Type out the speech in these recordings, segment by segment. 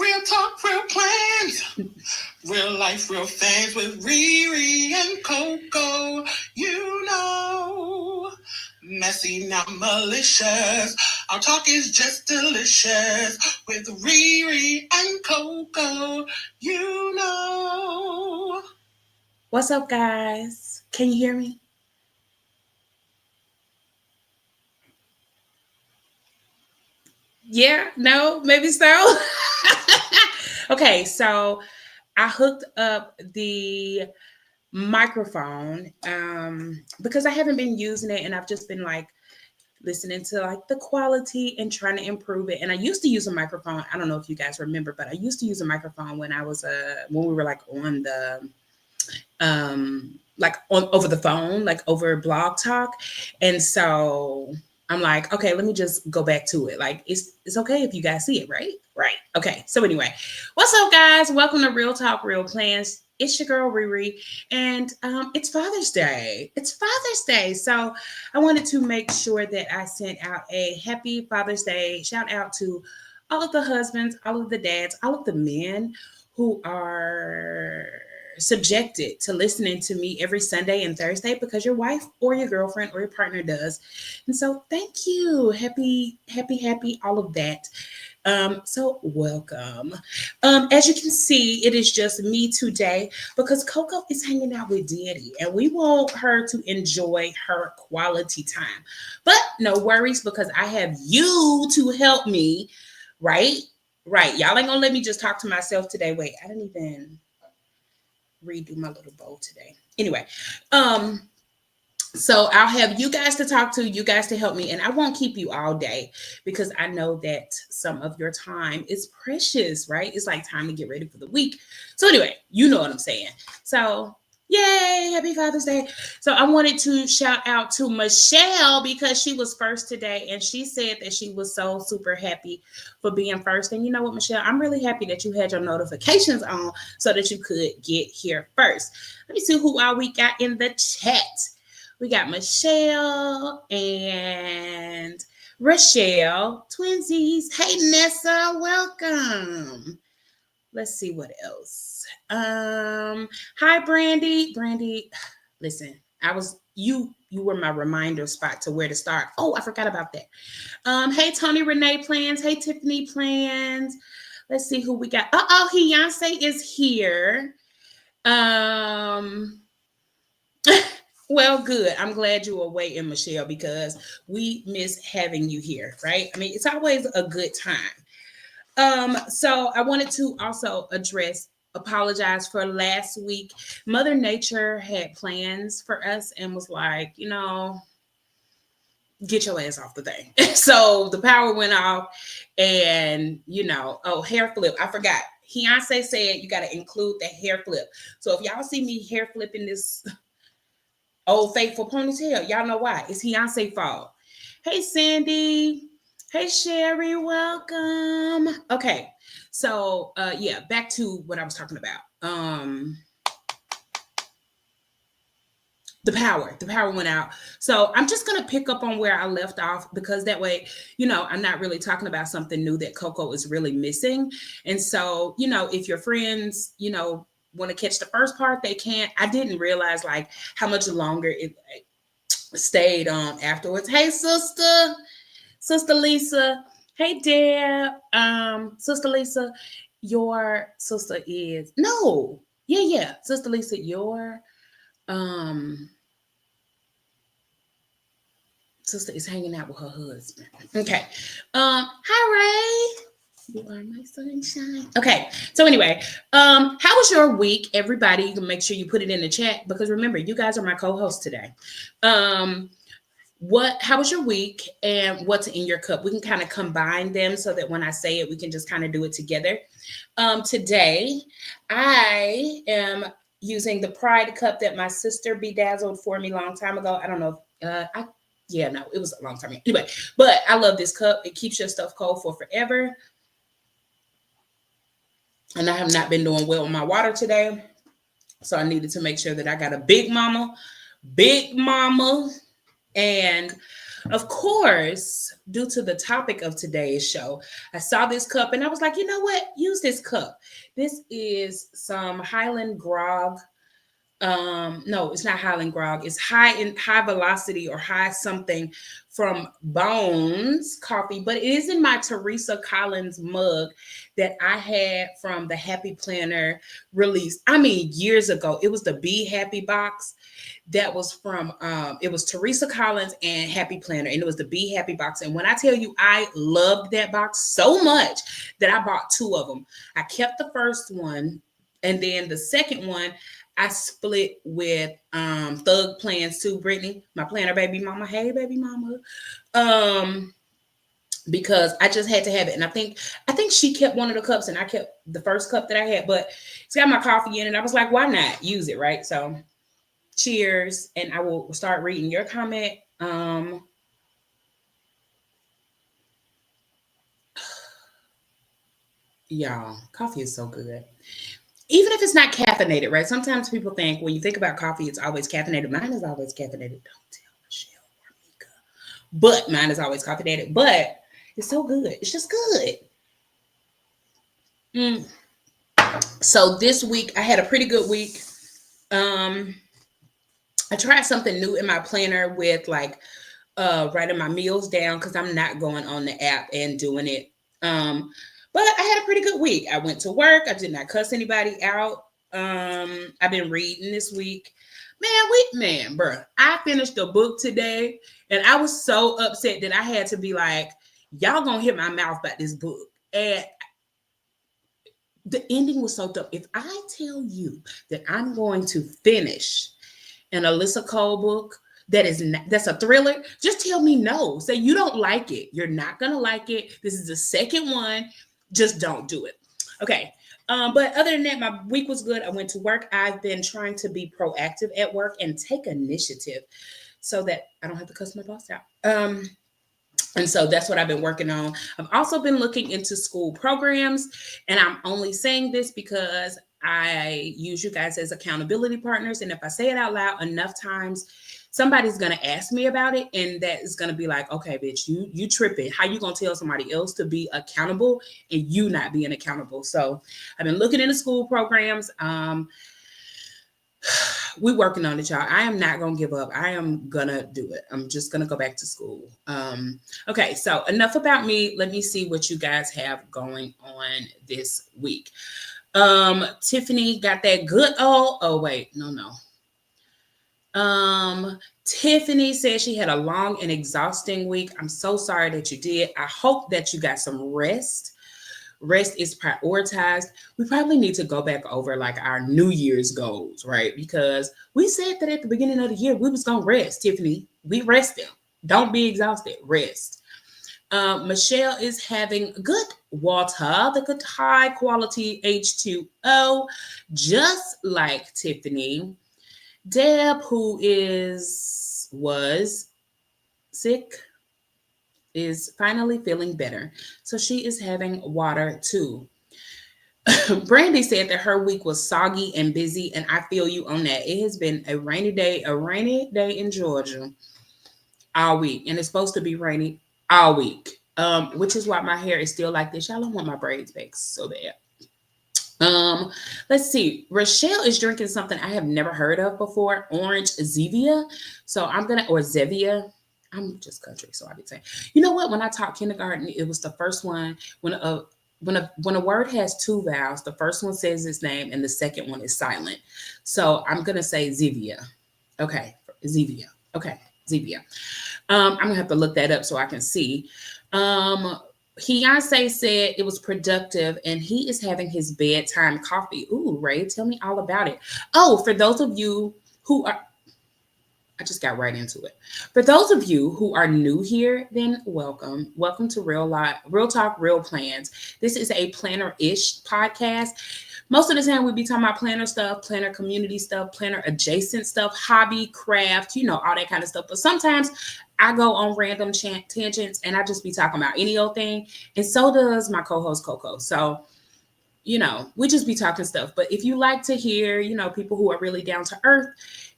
Real talk, real plans. Real life, real fans with Riri and Coco. You know, messy, not malicious. Our talk is just delicious with Riri and Coco. You know. What's up, guys? Can you hear me? Yeah, no, maybe so. Okay, so I hooked up the microphone because I haven't been using it and I've just been like listening to like the quality and trying to improve it. And I used to use a microphone. I don't know if you guys remember, but I used to use a microphone when I was when we were like on the like on over the phone, like over Blog Talk. And so I'm like, okay, let me just go back to it. Like it's okay if you guys see it, right? Right. Okay. So anyway, what's up, guys? Welcome to Real Talk, Real Plans. It's your girl Riri, and it's Father's Day. It's Father's Day, so I wanted to make sure that I sent out a happy Father's Day shout out to all of the husbands, all of the dads, all of the men who are subjected to listening to me every Sunday and Thursday because your wife or your girlfriend or your partner does. And so thank you. Happy, happy, happy, all of that. So welcome. As you can see, it is just me today because Coco is hanging out with Daddy and we want her to enjoy her quality time. But no worries because I have you to help me, right? Right. Y'all ain't gonna let me just talk to myself today. Wait, I didn't even redo my little bow today. Anyway, um, so I'll have you guys to talk to, you guys to help me, and I won't keep you all day because I know that some of your time is precious, right? It's like time to get ready for the week. So anyway, you know what I'm saying. So yay, happy Father's Day. So I wanted to shout out to Michelle because she was first today and she said that she was so super happy for being first. And you know what, Michelle, I'm really happy that you had your notifications on so that you could get here first. Let me see who all we got in the chat. We got Michelle and Rochelle, twinsies. Hey, Nessa, welcome. Let's see what else. Hi, Brandy. Brandy, listen, you were my reminder spot to where to start. Oh, I forgot about that. Hey, Tony Renee Plans. Hey, Tiffany Plans. Let's see who we got. Beyonce is here. Um, Well, good. I'm glad you were waiting, Michelle, because we miss having you here, right? I mean, it's always a good time. So I wanted to also apologize for last week. Mother Nature had plans for us and was like, get your ass off the thing. So the power went off, and hair flip. I forgot. Beyonce said you got to include the hair flip. So if y'all see me hair flipping this old faithful ponytail, y'all know why. It's Beyonce fault. Hey, Sandy. Hey, Sherry. Welcome. Okay. So, yeah, back to what I was talking about. The power went out. So I'm just going to pick up on where I left off because that way, I'm not really talking about something new that Coco is really missing. And so, if your friends, want to catch the first part, they can't. I didn't realize like how much longer it stayed on afterwards. Hey, sister Lisa. Hey, Deb. Sister Lisa, your sister is no, yeah, Sister Lisa, your um sister is hanging out with her husband. Okay. Hi Ray. You are my sunshine. Okay. So anyway, how was your week, everybody? You can make sure you put it in the chat because remember, you guys are my co-hosts today. How was your week and what's in your cup? We can kind of combine them so that when I say it, we can just kind of do it together. Today, I am using the Pride cup that my sister bedazzled for me a long time ago. I don't know. Yeah, no, it was a long time ago. Anyway, but I love this cup. It keeps your stuff cold for forever. And I have not been doing well with my water today. So I needed to make sure that I got a big mama, and Of course, due to the topic of today's show, I saw this cup and I was like, you know what? Use this cup. This is some Highland Grog. No, it's not Highland Grog. It's high velocity or high something from Bones Coffee, but it is in my Teresa Collins mug that I had from the Happy Planner release. I mean, years ago. It was the Be Happy box that was from it was Teresa Collins and Happy Planner, and it was the Be Happy box. And when I tell you I loved that box so much that I bought two of them. I kept the first one, and then the second one I split with Thug Plans too, Brittany, my planner baby mama. Hey baby mama. Um because I just had to have it. And I think she kept one of the cups and I kept the first cup that I had, but it's got my coffee in it. I was like, why not use it, right? So cheers, and I will start reading your comment. Y'all, coffee is so good. Even if it's not caffeinated, right? Sometimes people think when you think about coffee, it's always caffeinated. Mine is always caffeinated. Don't tell Michelle or Mika. But mine is always caffeinated. But it's so good. It's just good. Mm. So this week I had a pretty good week. Um, I tried something new in my planner with like writing my meals down because I'm not going on the app and doing it. But I had a pretty good week. I went to work. I did not cuss anybody out. I've been reading this week. Man, bro, I finished a book today and I was so upset that I had to be like, y'all gonna hit my mouth about this book. And the ending was so dope. If I tell you that I'm going to finish an Alyssa Cole book that's a thriller, just tell me no. Say you don't like it. You're not gonna like it. This is the second one. Just don't do it. Okay. But other than that, my week was good. I went to work. I've been trying to be proactive at work and take initiative so that I don't have to cuss my boss out. And so that's what I've been working on. I've also been looking into school programs, and I'm only saying this because I use you guys as accountability partners. And if I say it out loud enough times, somebody's gonna ask me about it, and that is gonna be like, okay, bitch, you tripping. How you gonna tell somebody else to be accountable and you not being accountable? So I've been looking into school programs. We working on it, y'all. I am not gonna give up. I am gonna do it. I'm just gonna go back to school. Okay, so enough about me. Let me see what you guys have going on this week. Tiffany got that good old. Oh wait, no. Tiffany said she had a long and exhausting week. I'm so sorry that you did. I hope that you got some rest. Rest is prioritized. We probably need to go back over like our New Year's goals, right? Because we said that at the beginning of the year we was gonna rest, Tiffany. We rested. Don't be exhausted. Rest. Michelle is having good water, the good high quality H2O, just like Tiffany. Deb, who was sick, is finally feeling better. So she is having water too. Brandy said that her week was soggy and busy, and I feel you on that. It has been a rainy day in Georgia all week, and it's supposed to be rainy all week. Which is why my hair is still like this. Y'all don't want my braids back so bad. Let's see. Rochelle is drinking something I have never heard of before, orange Zevia. So I'm gonna or Zevia. I'm just country, so I'll be saying. You know what? When I taught kindergarten, it was the first one when a word has two vowels, the first one says its name and the second one is silent. So I'm gonna say Zevia. Okay, Zevia. Okay, Zevia. I'm gonna have to look that up so I can see. Beyonce said it was productive and he is having his bedtime coffee. Ooh, Ray, tell me all about it. Oh, for those of you who are, I just got right into it. For those of you who are new here, then welcome. Welcome to Real Talk, Real Plans. This is a planner-ish podcast. Most of the time we be talking about planner stuff, planner community stuff, planner adjacent stuff, hobby, craft, all that kind of stuff. But sometimes I go on random tangents and I just be talking about any old thing. And so does my co-host Coco. So, we just be talking stuff. But if you like to hear, people who are really down to earth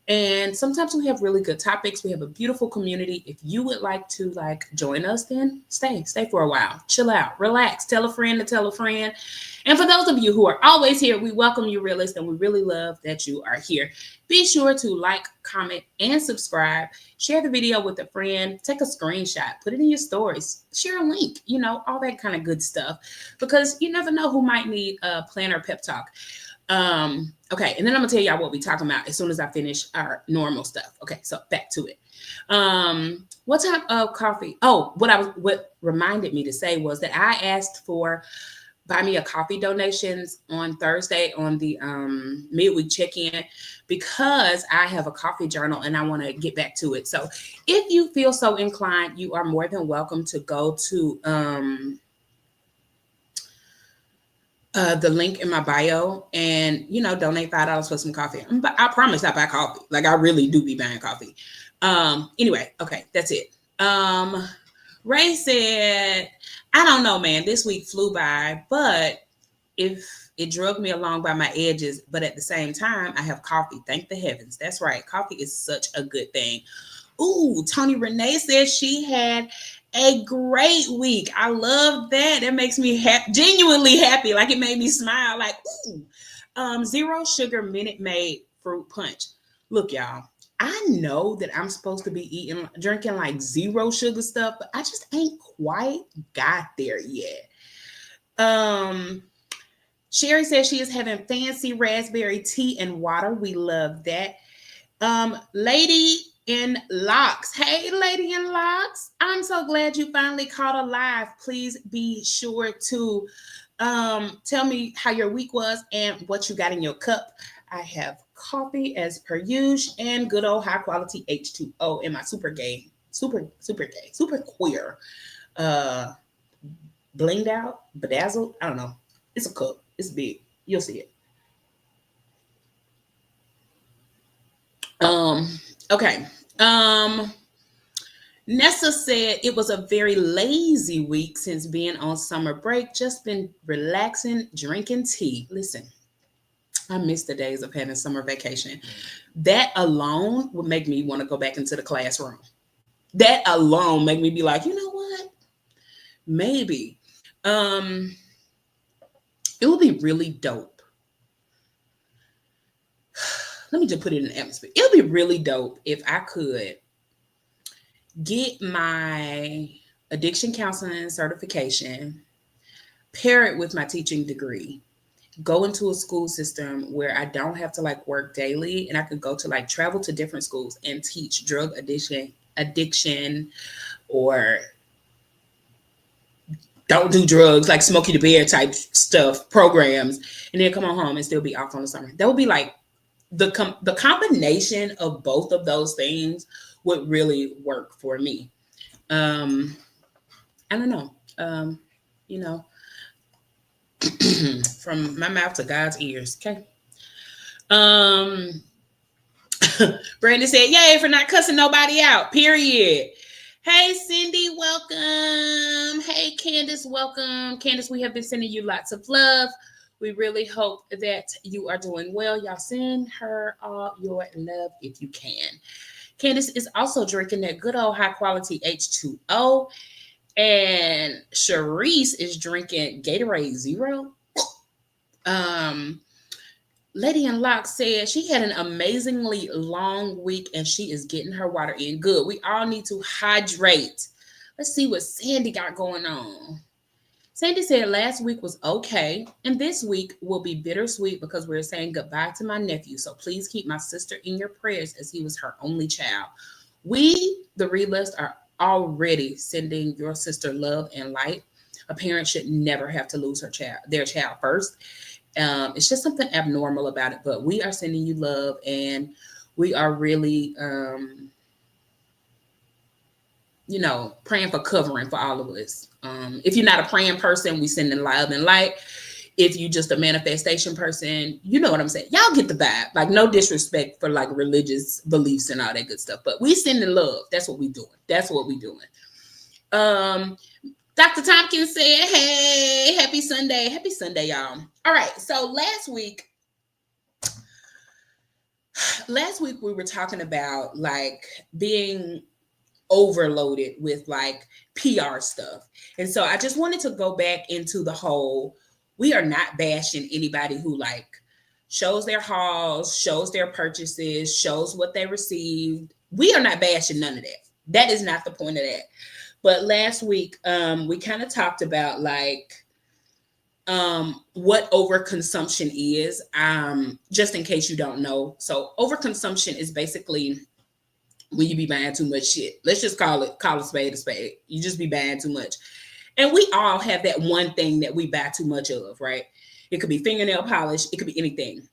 And sometimes we have really good topics. We have a beautiful community. If you would like to like join us, then stay for a while, chill out, relax, tell a friend to tell a friend. And for those of you who are always here, we welcome you, realists, and we really love that you are here. Be sure to like, comment, and subscribe. Share the video with a friend. Take a screenshot. Put it in your stories. Share a link. All that kind of good stuff. Because you never know who might need a planner pep talk. Okay, and then I'm gonna tell y'all what we talking about as soon as I finish our normal stuff. Okay, so back to it. What type of coffee? Oh, what reminded me to say was that I asked for buy me a coffee donations on Thursday on the midweek check-in because I have a coffee journal and I want to get back to it. So if you feel so inclined, you are more than welcome to go to the link in my bio and donate $5 for some coffee. But I promise I buy coffee. Like I really do be buying coffee. Anyway, okay, that's it. Ray said, I don't know, man. This week flew by, but if it drug me along by my edges, but at the same time, I have coffee. Thank the heavens. That's right. Coffee is such a good thing. Ooh, Tony Renee says she had a great week. I love that. That makes me genuinely happy. Like it made me smile. Like, ooh. 0 sugar Minute Maid fruit punch. Look, y'all. I know that I'm supposed to be drinking like 0 sugar stuff, but I just ain't quite got there yet. Sherry says she is having fancy raspberry tea and water. We love that. Lady in Locks. Hey, Lady in Locks. I'm so glad you finally caught a live. Please be sure to tell me how your week was and what you got in your cup. I have coffee as per usual and good old high quality H2O in my super queer, blinged out, bedazzled. I don't know. It's a cup. It's big. You'll see it. Okay. Nessa said it was a very lazy week since being on summer break. Just been relaxing, drinking tea. Listen, I miss the days of having summer vacation. That alone would make me want to go back into the classroom. That alone make me be like, you know what? Maybe. It would be really dope. Let me just put it in the atmosphere. It would be really dope if I could get my addiction counseling certification, pair it with my teaching degree, go into a school system where I don't have to like work daily and I could go to like travel to different schools and teach drug addiction or don't do drugs, like Smokey the Bear type stuff, programs, and then come on home and still be off on the summer. That would be like the combination of both of those things would really work for me. I don't know. From my mouth to God's ears. Okay. Brandon said, yay for not cussing nobody out. Period. Hey, Cindy, welcome. Hey, Candace, welcome. Candace, we have been sending you lots of love. We really hope that you are doing well. Y'all send her all your love if you can. Candace is also drinking that good old high quality H2O. And Sharice is drinking Gatorade Zero. Lady in Lock said she had an amazingly long week and she is getting her water in. Good. We all need to hydrate. Let's see what Sandy got going on. Sandy said last week was okay, and this week will be bittersweet because we're saying goodbye to my nephew. So please keep my sister in your prayers as he was her only child. We, the Read List, are already sending your sister love and light. A parent should never have to lose their child first. It's just something abnormal about it, but we are sending you love and we are really, praying for covering for all of us. If you're not a praying person, we send in love and light. If you just a manifestation person, you know what I'm saying. Y'all get the vibe. Like no disrespect for like religious beliefs and all that good stuff, but we send in love. That's what we doing. That's what we doing. Dr. Tompkins said, hey, happy Sunday. Happy Sunday, y'all. All right. So last week, last week we were talking about like being overloaded with like PR stuff. And so I just wanted to go back into the whole, we are not bashing anybody who like shows their hauls, shows their purchases, shows what they received. We are not bashing none of that. That is not the point of that. But last week, we kind of talked about like what overconsumption is. Just in case you don't know. So overconsumption is basically when you be buying too much shit. Let's just call a spade a spade. You just be buying too much. And we all have that one thing that we buy too much of, right? It could be fingernail polish, it could be anything.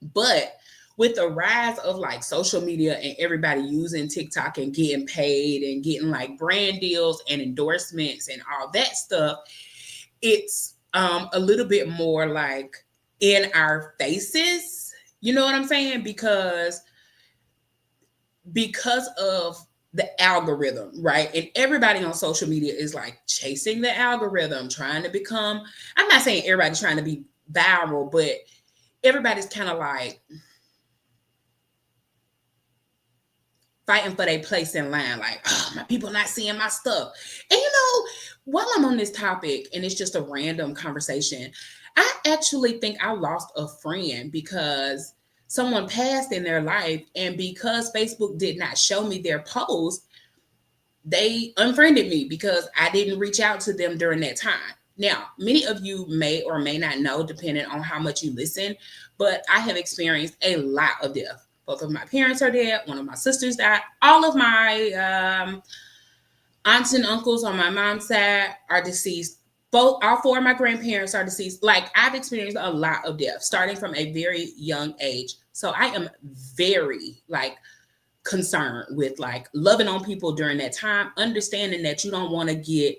But with the rise of like social media and everybody using TikTok and getting paid and getting like brand deals and endorsements and all that stuff, it's a little bit more like in our faces. You know what I'm saying? Because of the algorithm, right? And everybody on social media is like chasing the algorithm, trying to become, I'm not saying everybody's trying to be viral, but everybody's kind of like fighting for their place in line. Like, oh, my people not seeing my stuff. And you know, while I'm on this topic, and it's just a random conversation, I actually think I lost a friend because someone passed in their life, and because Facebook did not show me their post, they unfriended me because I didn't reach out to them during that time. Now, many of you may or may not know, depending on how much you listen, but I have experienced a lot of death. Both of my parents are dead. One of my sisters died. All of my aunts and uncles on my mom's side are deceased. All four of my grandparents are deceased. Like, I've experienced a lot of death starting from a very young age. So I am very like concerned with like loving on people during that time, understanding that you don't want to get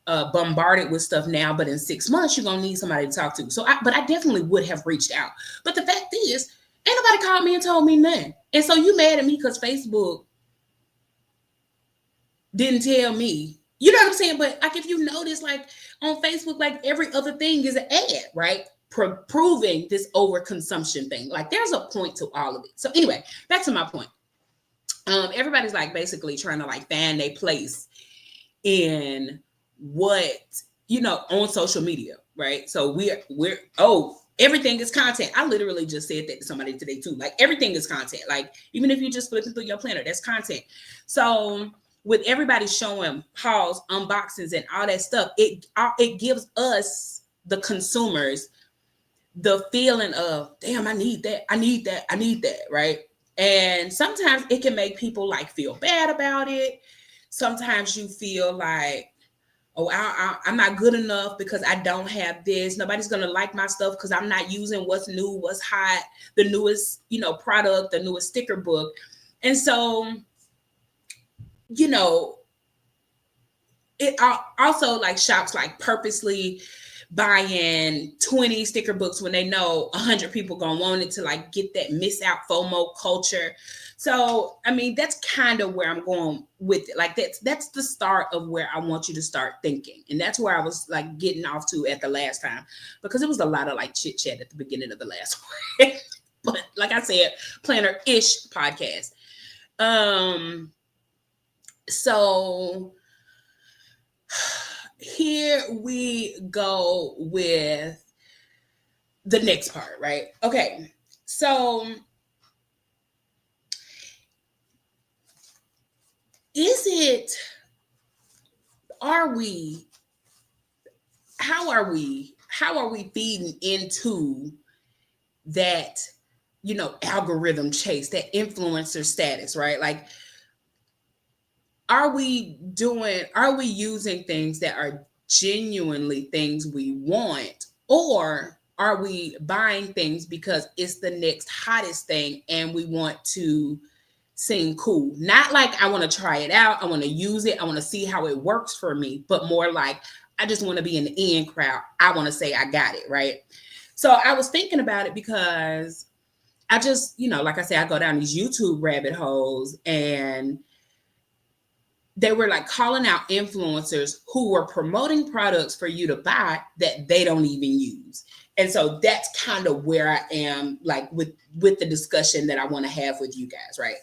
bombarded with stuff now, but in 6 months you're gonna need somebody to talk to. But I definitely would have reached out. But the fact is, ain't nobody called me and told me nothing. And so you mad at me because Facebook didn't tell me. You know what I'm saying? But like, if you notice, like on Facebook, like every other thing is an ad, right? Proving this overconsumption thing. Like, there's a point to all of it. So anyway, back to my point. Everybody's like basically trying to like find their place in what, you know, on social media, right? So we're everything is content. I literally just said that to somebody today too. Like, everything is content. Like, even if you just flipping through your planner, that's content. So with everybody showing hauls, unboxings, and all that stuff, it gives us, the consumers, the feeling of, damn, I need that, I need that, I need that, right? And sometimes it can make people like feel bad about it. Sometimes you feel like, oh, I'm not good enough because I don't have this. Nobody's gonna like my stuff because I'm not using what's new, what's hot, the newest, you know, product, the newest sticker book. And so, you know, it also like shops like purposely buying 20 sticker books when they know 100 people gonna want it to like get that miss out FOMO culture. So I mean, that's kind of where I'm going with it. Like, that's the start of where I want you to start thinking, and that's where I was like getting off to at the last time, because it was a lot of like chit chat at the beginning of the last one. But like I said, planner-ish podcast. So here we go with the next part, right? Okay. So are we, how are we feeding into that, you know, algorithm chase, that influencer status, right? Like, are we using things that are genuinely things we want, or are we buying things because it's the next hottest thing and we want to seem cool? Not like I want to try it out, I want to use it, I want to see how it works for me, but more like I just want to be in the in crowd. I want to say I got it, right? So I was thinking about it because I just, you know, like I said, I go down these YouTube rabbit holes, and they were like calling out influencers who were promoting products for you to buy that they don't even use. And so that's kind of where I am, like with the discussion that I want to have with you guys, right?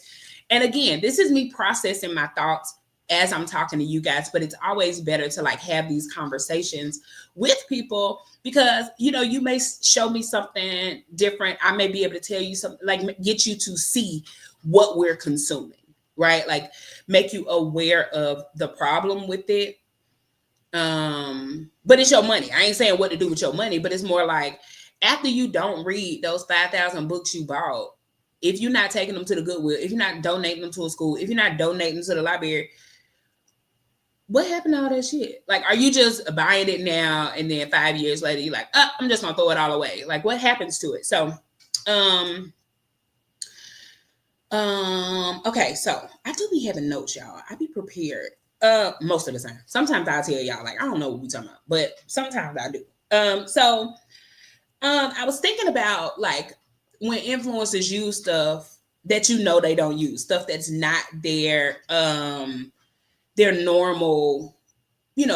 And again, this is me processing my thoughts as I'm talking to you guys, but it's always better to like have these conversations with people because you may show me something different. I may be able to tell you something, like get you to see what we're consuming, right? Like make you aware of the problem with it. But it's your money. I ain't saying what to do with your money, but it's more like after you don't read those 5,000 books you bought, if you're not taking them to the Goodwill, if you're not donating them to a school, if you're not donating them to the library, what happened to all that shit? Like, are you just buying it now and then 5 years later you're like, oh, I'm just gonna throw it all away? Like, what happens to it? So, okay, so I do be having notes, y'all. I be prepared. Most of the time. Sometimes I'll tell y'all, like, I don't know what we talking about, but sometimes I do. I was thinking about like when influencers use stuff that they don't use, stuff that's not their normal,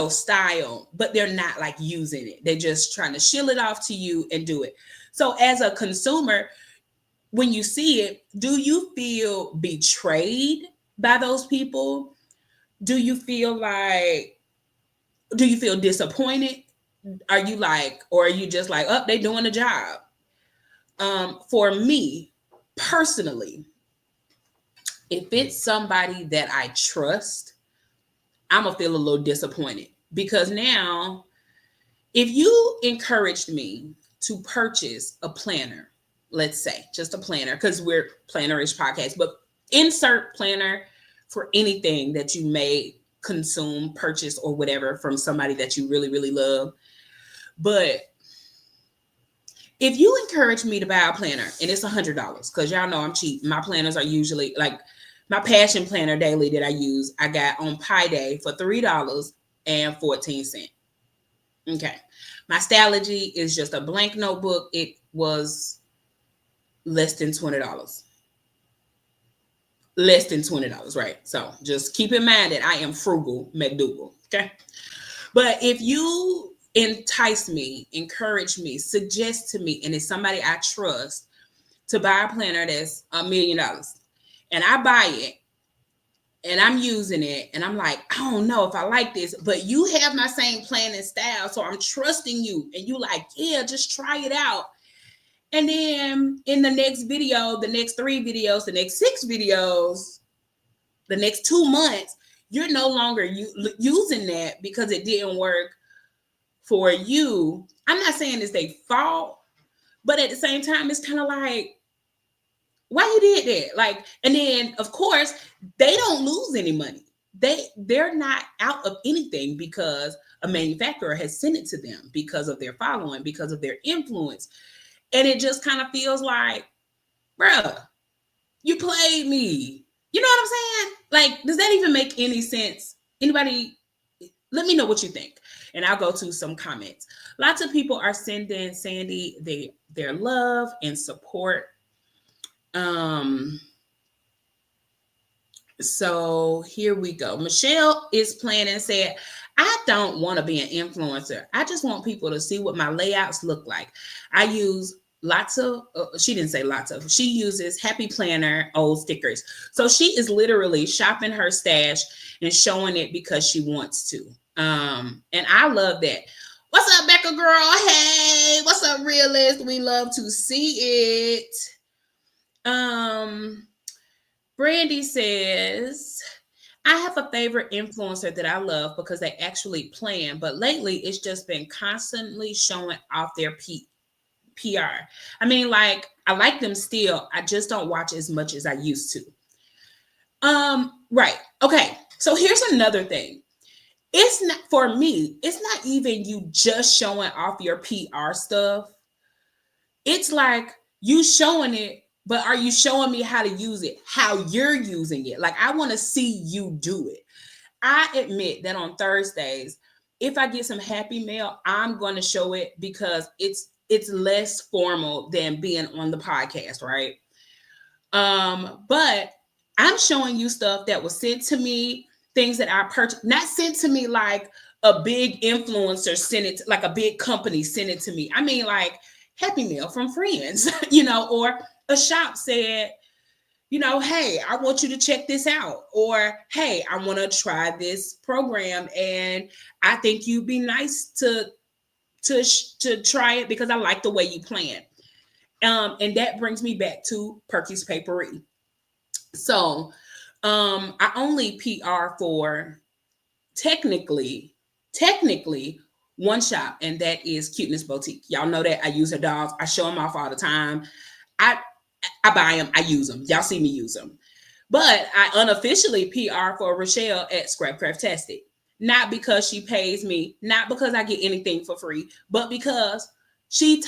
style, but they're not like using it. They're just trying to shill it off to you and do it. So as a consumer, when you see it, do you feel betrayed by those people? Do you feel disappointed? Are you like, or are you just like, oh, they doing the job? For me personally, if it's somebody that I trust, I'm gonna feel a little disappointed because now, if you encouraged me to purchase a planner, let's say just a planner, because we're plannerish podcast, but insert planner for anything that you may consume, purchase, or whatever from somebody that you really, really love. But if you encourage me to buy a planner and it's $100, because y'all know I'm cheap, my planners are usually like my passion planner daily that I use, I got on Pi Day for $3.14. Okay. My Stalogy is just a blank notebook. It was less than $20. Less than $20, right? So just keep in mind that I am frugal McDougal. Okay. But if you entice me, encourage me, suggest to me, and it's somebody I trust to buy a planner that's $1 million, and I buy it and I'm using it and I'm like, I don't know if I like this, but you have my same plan and style, so I'm trusting you, and you like, yeah, just try it out. And then in the next video, the next 3 videos, the next 6 videos, the next 2 months, you're no longer using that because it didn't work for you. I'm not saying it's their fault, but at the same time, it's kind of like, why you did that? Like, and then of course they don't lose any money. They're not out of anything because a manufacturer has sent it to them because of their following, because of their influence. And it just kind of feels like, bruh, you played me. You know what I'm saying? Like, does that even make any sense? Anybody, let me know what you think. And I'll go to some comments. Lots of people are sending Sandy their love and support. So here we go. Michelle is playing and said, I don't want to be an influencer. I just want people to see what my layouts look like. I use lots of, she didn't say lots of, she uses Happy Planner old stickers. So she is literally shopping her stash and showing it because she wants to. And I love that. What's up, Becca girl? Hey, what's up, realist? We love to see it. Brandy says, I have a favorite influencer that I love because they actually plan, but lately it's just been constantly showing off their PR. I mean, like, I like them still. I just don't watch as much as I used to. Right. Okay. So here's another thing. It's not, for me, it's not even you just showing off your PR stuff. It's like you showing it, but are you showing me how to use it, how you're using it? Like, I want to see you do it. I admit that on Thursdays, if I get some happy mail, I'm going to show it because it's less formal than being on the podcast, right? But I'm showing you stuff that was sent to me, things that I purchased, not sent to me like, a big influencer sent it, like a big company sent it to me. I mean, like Happy Meal from friends, or a shop said, hey, I want you to check this out. Or, hey, I want to try this program and I think you'd be nice to try it because I like the way you plan. And that brings me back to Perky's Papery. So I only PR for technically one shop, and that is Cuteness Boutique. Y'all know that I use her dolls. I show them off all the time. I I buy them. I use them. Y'all see me use them. But I unofficially PR for Rochelle at Scrapcraftastic. Not because she pays me, not because I get anything for free, but because she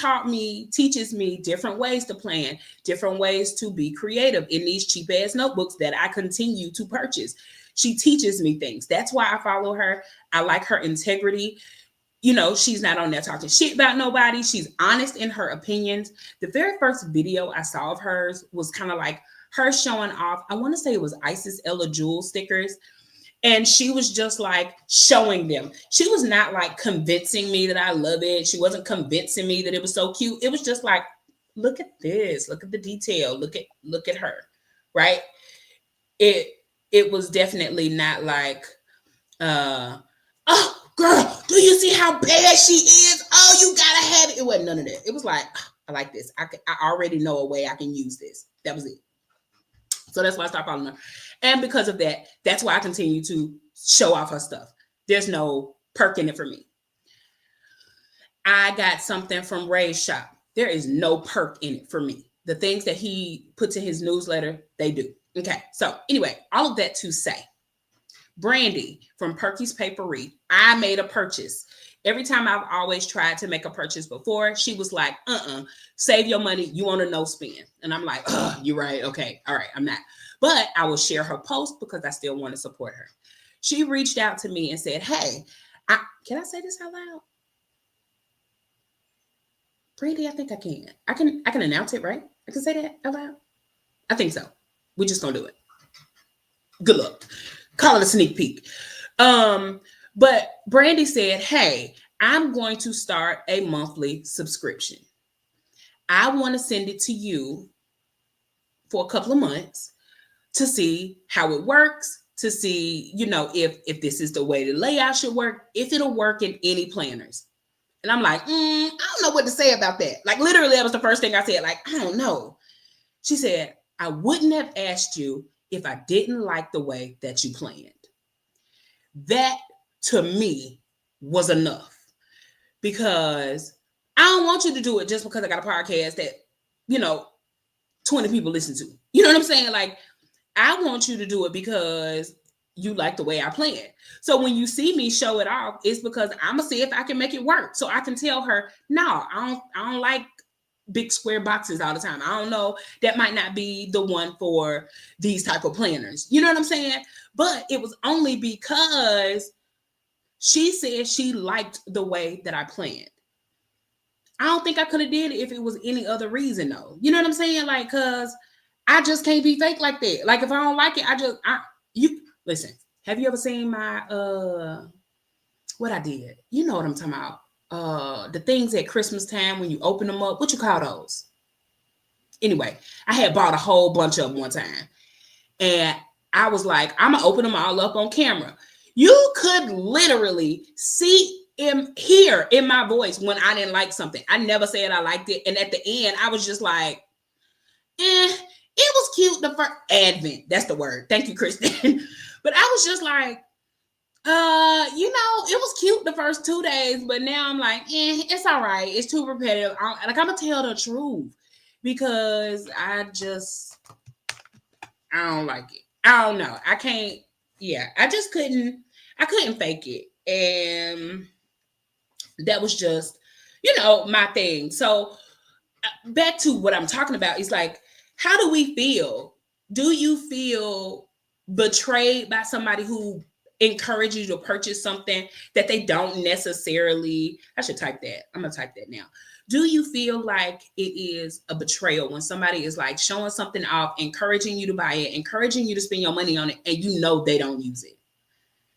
teaches me different ways to plan, different ways to be creative in these cheap ass notebooks that I continue to purchase. She teaches me things. That's why I follow her. I like her integrity. She's not on there talking shit about nobody. She's honest in her opinions. The very first video I saw of hers was kind of like her showing off. I want to say it was Isis Ella Jewel stickers. And she was just like showing them. She was not like convincing me that I love it. She wasn't convincing me that it was so cute. It was just like, look at this. Look at the detail. Look at her. Right? It was definitely not like, oh, girl, do you see how bad she is? Oh, you gotta have it. It wasn't none of that. It was like, oh, I like this. I already know a way I can use this. That was it. So that's why I stopped following her. And because of that, that's why I continue to show off her stuff. There's no perk in it for me. I got something from Ray's shop. There is no perk in it for me. The things that he puts in his newsletter, they do. Okay. So anyway, all of that to say, Brandy from Perky's Papery, I made a purchase. Every time I've always tried to make a purchase before, she was like, save your money. You want to no spend. And I'm like, you're right. Okay. All right. I'm not. But I will share her post because I still want to support her. She reached out to me and said, hey, can I say this out loud? Brandy, I think I can. I can announce it, right? I can say that out loud. I think so. We're just going to do it. Good luck. Call it a sneak peek. But Brandy said, hey, I'm going to start a monthly subscription. I want to send it to you for a couple of months to see how it works, to see, if this is the way the layout should work, if it'll work in any planners. And I'm like, I don't know what to say about that. Like, literally, that was the first thing I said. Like, I don't know. She said, I wouldn't have asked you if I didn't like the way that you planned. That, to me, was enough. Because I don't want you to do it just because I got a podcast that, 20 people listen to. You know what I'm saying? Like, I want you to do it because you like the way I plan. So when you see me show it off, it's because I'm gonna see if I can make it work. So I can tell her, no, I don't like big square boxes all the time. I don't know. That might not be the one for these type of planners. You know what I'm saying? But it was only because she said she liked the way that I planned. I don't think I could have did it if it was any other reason though. You know what I'm saying? Like, cause I just can't be fake like that. Like if I don't like it, you listen. Have you ever seen my what I did? You know what I'm talking about. The things at Christmas time when you open them up. What you call those? Anyway, I had bought a whole bunch of them one time. And I was like, I'm gonna open them all up on camera. You could literally hear in my voice when I didn't like something. I never said I liked it. And at the end, I was just like, it was cute the first Advent. That's the word. Thank you, Kristen. But I was just like, it was cute the first 2 days, but now I'm like, it's all right. It's too repetitive. I'm gonna tell the truth because I don't like it. I don't know. I can't. Yeah, I couldn't fake it, and that was just, my thing. So back to what I'm talking about is like, how do we feel? Do you feel betrayed by somebody who encourages you to purchase something that they don't necessarily? I should type that. I'm gonna type that now. Do you feel like it is a betrayal when somebody is like showing something off, encouraging you to buy it, encouraging you to spend your money on it, and they don't use it?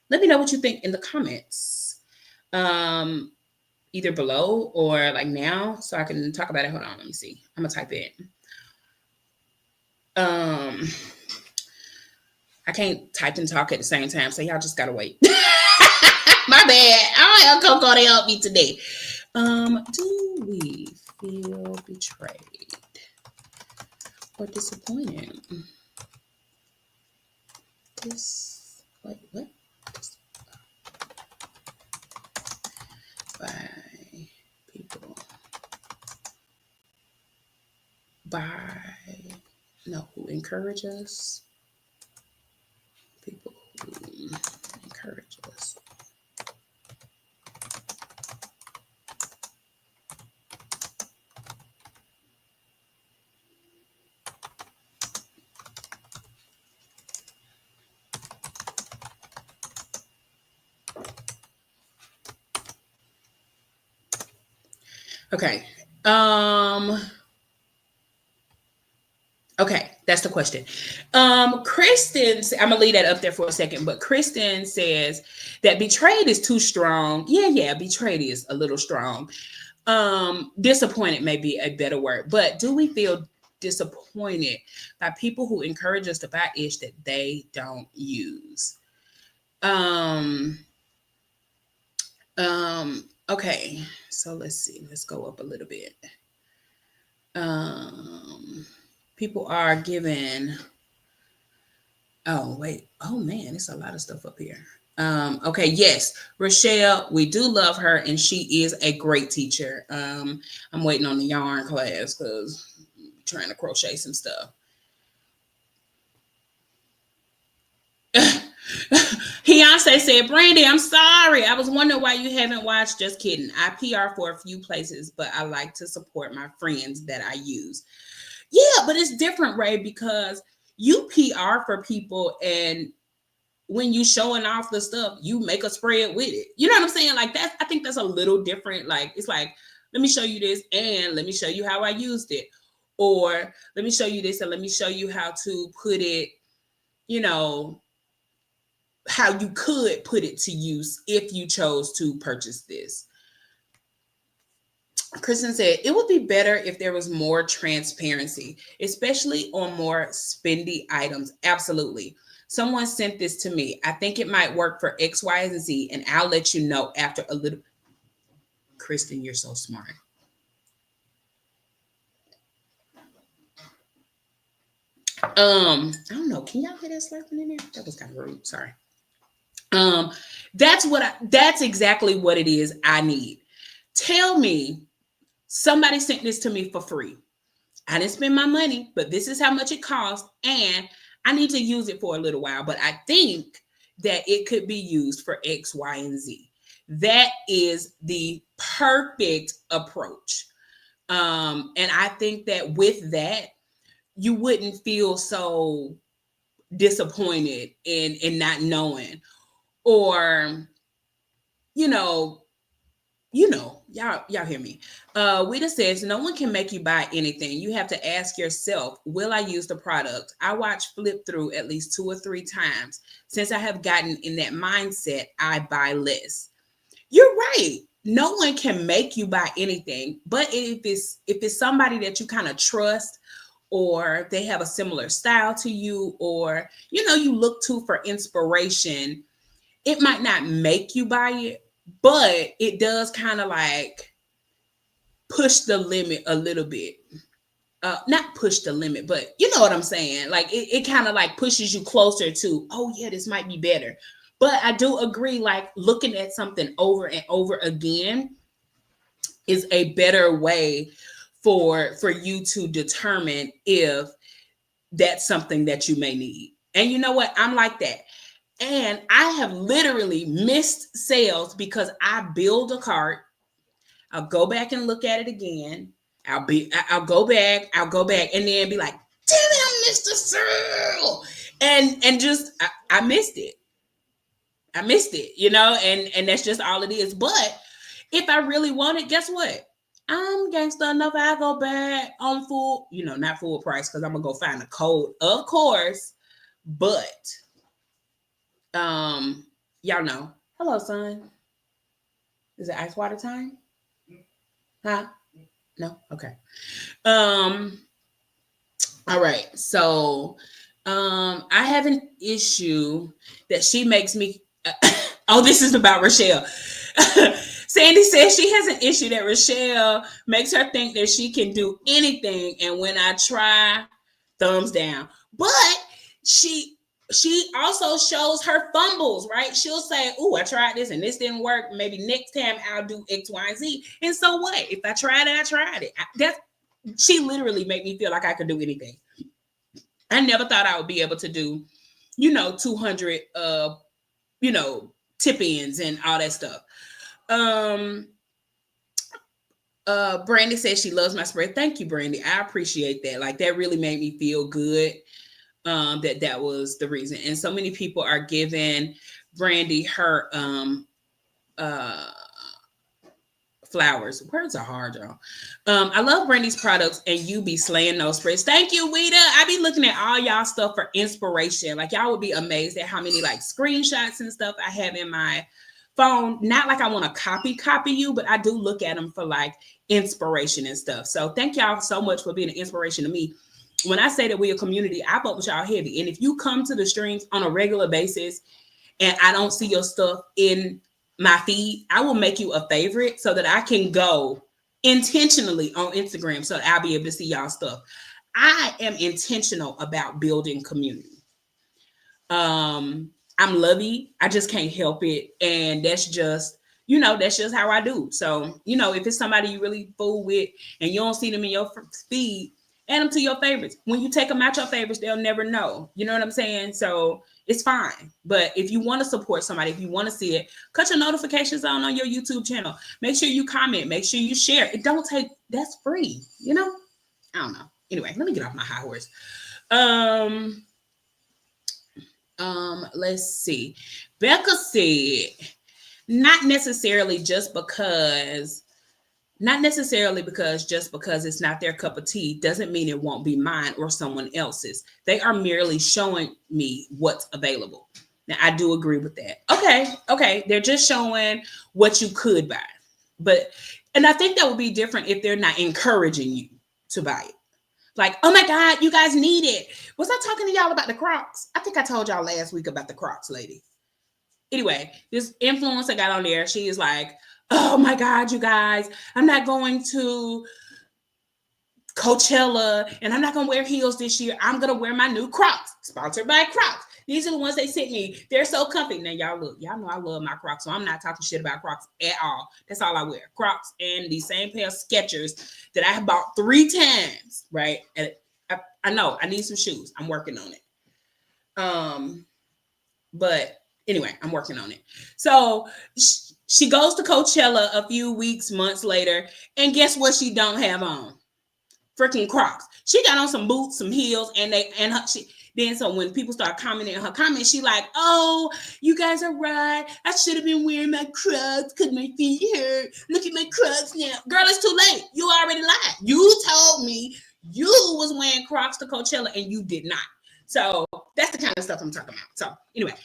Let me know what you think in the comments. either below or like now, so I can talk about it. Hold on, let me see. I'm gonna type it. I can't type and talk at the same time, so y'all just gotta wait. My bad. I don't have Coco to help me today. Do we feel betrayed or disappointed? Wait, what? By people. Who encourage us. People who encourage us. Okay. Okay, that's the question. Kristen, I'm gonna leave that up there for a second, but Kristen says that betrayed is too strong. Yeah, betrayed is a little strong. Disappointed may be a better word, but do we feel disappointed by people who encourage us to buy ish that they don't use? Um, okay, so let's see, let's go up a little bit. People are given. Oh, wait. Oh, man, it's a lot of stuff up here. Okay, yes, Rochelle, we do love her, and she is a great teacher. I'm waiting on the yarn class because I'm trying to crochet some stuff. Beyonce said, Brandy, I'm sorry. I was wondering why you haven't watched. Just kidding. I PR for a few places, but I like to support my friends that I use. Yeah, but it's different, Ray, because you PR for people, and when you showing off the stuff, you make a spread with it. You know what I'm saying? Like that, I think that's a little different. Like it's like, let me show you this and let me show you how I used it. Or let me show you this and let me show you how to put it, you know, how you could put it to use if you chose to purchase this. Kristen said, it would be better if there was more transparency, especially on more spendy items. Absolutely. Someone sent this to me. I think it might work for X, Y, and Z, and I'll let you know after a little. Kristen, you're so smart. I don't know. Can y'all hear that slurping in there? That was kind of rude. Sorry. Um, that's exactly what it is I need. Tell me, somebody sent this to me for free. I didn't spend my money, but this is how much it costs, and I need to use it for a little while. But I think that it could be used for X, Y, and Z. That is the perfect approach. And I think that with that, you wouldn't feel so disappointed in not knowing, or you know, y'all hear me. Wita says no one can make you buy anything. You have to ask yourself, will I use the product? I watch flip through at least 2 or 3 times. Since I have gotten in that mindset, I buy less. You're right. No one can make you buy anything, but if it's somebody that you kind of trust, or they have a similar style to you, or you look to for inspiration, it might not make you buy it, but it does kind of like push the limit a little bit. Not push the limit, but you know what I'm saying? Like it kind of like pushes you closer to, oh yeah, this might be better. But I do agree, like looking at something over and over again is a better way for you to determine if that's something that you may need. And you know what? I'm like that. And I have literally missed sales because I build a cart. I'll go back and look at it again. I'll go back, and then be like, damn it, I missed the sale. And just I missed it. I missed it, and that's just all it is. But if I really want it, guess what? I'm gangster enough. I go back on full, not full price, because I'm gonna go find a code, of course. But y'all know. Hello, son. Is it ice water time? Huh? No? Okay. Um, all right. So I have an issue that she makes me oh, this is about Rochelle. Sandy says she has an issue that Rochelle makes her think that she can do anything, and when I try, thumbs down. But she she also shows her fumbles, right? She'll say, "Oh, I tried this and this didn't work. Maybe next time I'll do X, Y, and Z." And so what? If I tried it, I tried it. That's she literally made me feel like I could do anything. I never thought I would be able to do, 200 tip ins and all that stuff. Um Brandy says she loves my spread. Thank you, Brandy. I appreciate that. Like that really made me feel good. That was the reason. And so many people are giving Brandy her uh flowers. Words are hard, y'all. I love Brandy's products and you be slaying those spreads. Thank you, Weta. I be looking at all y'all stuff for inspiration. Like y'all would be amazed at how many like screenshots and stuff I have in my phone. Not like I want to copy you, but I do look at them for like inspiration and stuff. So thank y'all so much for being an inspiration to me. When I say that we're a community, I fuck with y'all heavy. And if you come to the streams on a regular basis and I don't see your stuff in my feed, I will make you a favorite so that I can go intentionally on Instagram so that I'll be able to see y'all stuff. I am intentional about building community. I'm lovey. I just can't help it. And that's just how I do. So, if it's somebody you really fool with and you don't see them in your feed, add them to your favorites. When you take them out your favorites, they'll never know. You know what I'm saying? So it's fine. But if you want to support somebody, if you want to see it, cut your notifications on your YouTube channel. Make sure you comment. Make sure you share. It don't take, that's free. I don't know. Anyway, let me get off my high horse. Let's see. Becca said, not necessarily just because it's not their cup of tea doesn't mean it won't be mine or someone else's. They are merely showing me what's available. Now I do agree with that. Okay. They're just showing what you could buy. And I think that would be different if they're not encouraging you to buy it. Like, oh my God, you guys need it. Was I talking to y'all about the Crocs? I think I told y'all last week about the Crocs, lady. Anyway, this influencer got on there. She is like, oh my God, you guys, I'm not going to Coachella and I'm not going to wear heels this year. I'm going to wear my new Crocs, sponsored by Crocs. These are the ones they sent me. They're so comfy. Now, y'all know I love my Crocs, so I'm not talking shit about Crocs at all. That's all I wear. Crocs and the same pair of Skechers that I have bought 3 times, right? And I know I need some shoes. I'm working on it. But anyway, I'm working on it. So she goes to Coachella a few weeks, months later, and guess what she don't have on? Freaking Crocs. She got on some boots, some heels, then so when people start commenting her comments, she like, oh, you guys are right. I should have been wearing my Crocs because my feet hurt. Look at my Crocs now. Girl, it's too late. You already lied. You told me you was wearing Crocs to Coachella and you did not. So that's the kind of stuff I'm talking about. So anyway,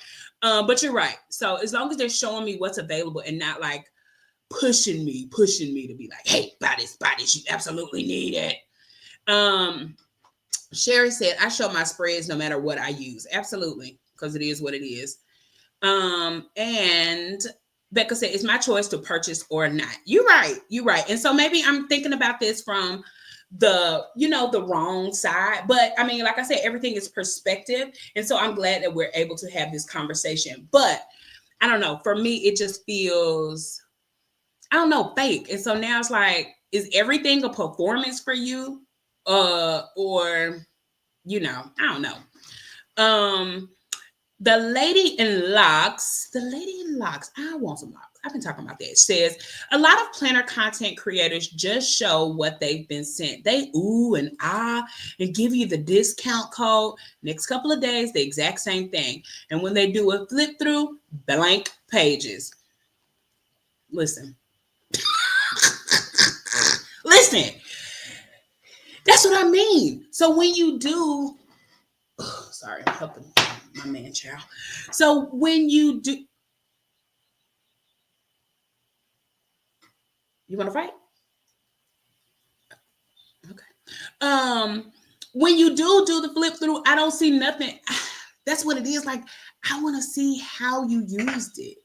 but you're right. So as long as they're showing me what's available and not like pushing me to be like, hey, buy this, you absolutely need it. Sherry said, I show my spreads no matter what I use. Absolutely, because it is what it is. And Becca said, it's my choice to purchase or not. You're right. And so maybe I'm thinking about this from the wrong side. But I mean, like I said, everything is perspective. And so I'm glad that we're able to have this conversation. But I don't know. For me, it just feels, I don't know, fake. And so now it's like, is everything a performance for you? Or I don't know. The lady in locks, I want some locks. I've been talking about that. It says a lot of planner content creators just show what they've been sent. They ooh and ah and give you the discount code. Next couple of days, the exact same thing. And when they do a flip through, blank pages. Listen. That's what I mean. So when you do, sorry, I'm helping my man child. So when you do, You want to fight? Okay. When you do the flip through, I don't see nothing. That's what it is. Like, I want to see how you used it.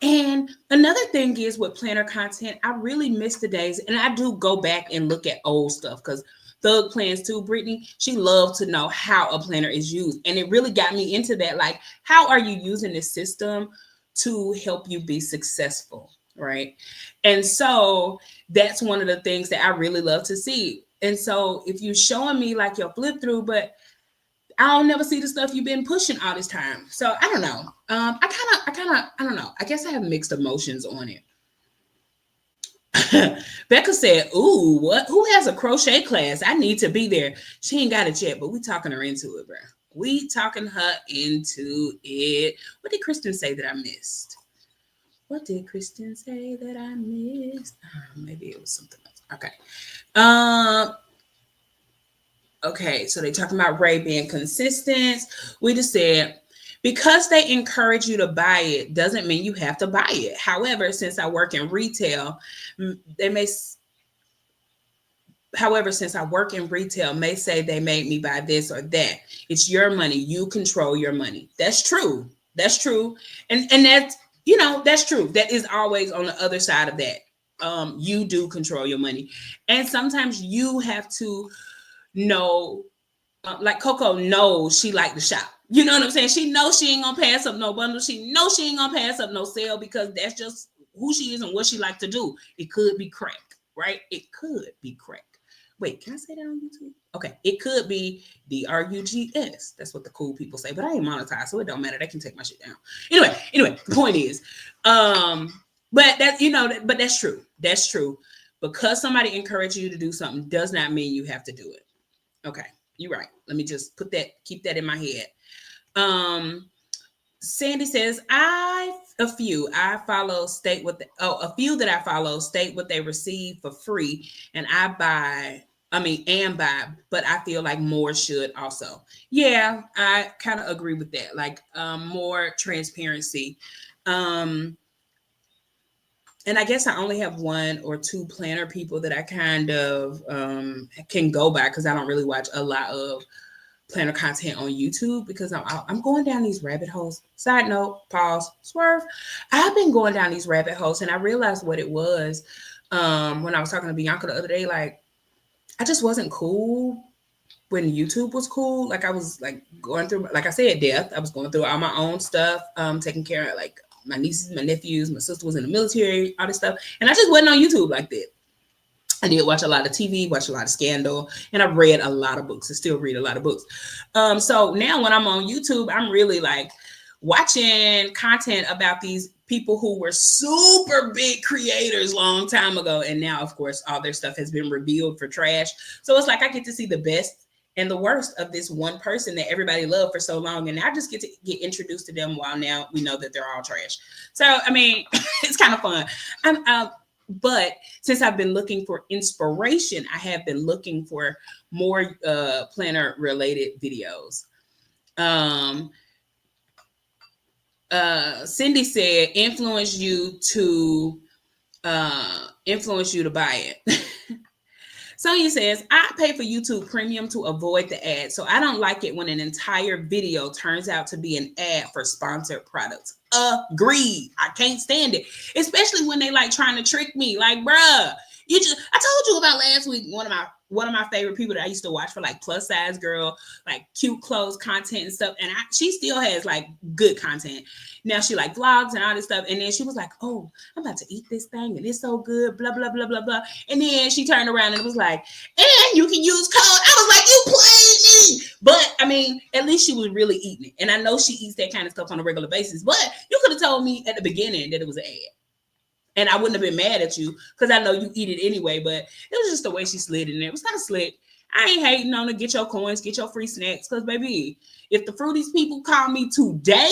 And another thing is with planner content, I really miss the days, and I do go back and look at old stuff because Thug Plans too, Brittany, she loved to know how a planner is used. And it really got me into that. Like, how are you using this system to help you be successful? Right. And so that's one of the things that I really love to see. And so if you're showing me like your flip through, but I'll never see the stuff you've been pushing all this time. So I don't know. I don't know. I guess I have mixed emotions on it. Becca said, "Ooh, what? Who has a crochet class? I need to be there." She ain't got it yet, but we talking her into it, bro. We talking her into it. What did Kristen say that I missed? What did Kristen say that I missed? Maybe it was something else. Okay. Um, Okay, so they talking about Ray being consistent. We just said because they encourage you to buy it doesn't mean you have to buy it. However, since I work in retail, they may. However, since I work in retail, may say they made me buy this or that. It's your money. You control your money. That's true. That's true. And that's that's true. That is always on the other side of that. You do control your money, and sometimes you have to know like Coco knows she like to shop. You know what I'm saying? She knows she ain't gonna pass up no bundle. She knows she ain't gonna pass up no sale because that's just who she is and what she like to do. It could be crack, right? It could be crack. Wait, can I say that on YouTube? Okay, it could be DRUGS. That's what the cool people say, but I ain't monetized, so it don't matter. They can take my shit down. Anyway, the point is, but that but that's true. That's true. Because somebody encourages you to do something does not mean you have to do it. Okay, you're right. Let me just keep that in my head. Sandy says, a few that I follow state what they receive for free, and buy, but I feel like more should also. Yeah, I kind of agree with that. Like more transparency. And I guess I only have one or two planner people that I kind of can go by because I don't really watch a lot of planner content on YouTube because I'm going down these rabbit holes. Side note, pause, swerve. I've been going down these rabbit holes and I realized what it was when I was talking to Bianca the other day. Like, I just wasn't cool when YouTube was cool. Like, I was like going through, like I said, death. I was going through all my own stuff, taking care of like my nieces, my nephews, my sister was in the military, all this stuff. And I just wasn't on YouTube like that. I did watch a lot of TV, watch a lot of Scandal, and I've read a lot of books. I still read a lot of books. So now when I'm on YouTube, I'm really like watching content about these people who were super big creators long time ago. And now, of course, all their stuff has been revealed for trash. So it's like I get to see the best and the worst of this one person that everybody loved for so long. And I just get to get introduced to them while now we know that they're all trash. So, I mean, it's kind of fun. But since I've been looking for inspiration, I have been looking for more planner related videos. Cindy said influence you to buy it. Sonia says, I pay for YouTube Premium to avoid the ads. So I don't like it when an entire video turns out to be an ad for sponsored products. Agreed. I can't stand it. Especially when they like trying to trick me. Like, bruh, I told you about last week, one of my favorite people that I used to watch for like plus size girl, like cute clothes content and stuff. And she still has like good content. Now she like vlogs and all this stuff. And then she was like, oh, I'm about to eat this thing and it's so good, blah, blah, blah, blah, blah. And then she turned around and it was like, and you can use code. I was like, you played me. But I mean, at least she was really eating it. And I know she eats that kind of stuff on a regular basis. But you could have told me at the beginning that it was an ad. And I wouldn't have been mad at you because I know you eat it anyway. But it was just the way she slid in there. It was kind of slick. I ain't hating on her. Get your coins, get your free snacks. Because, baby, if the Fruities people call me today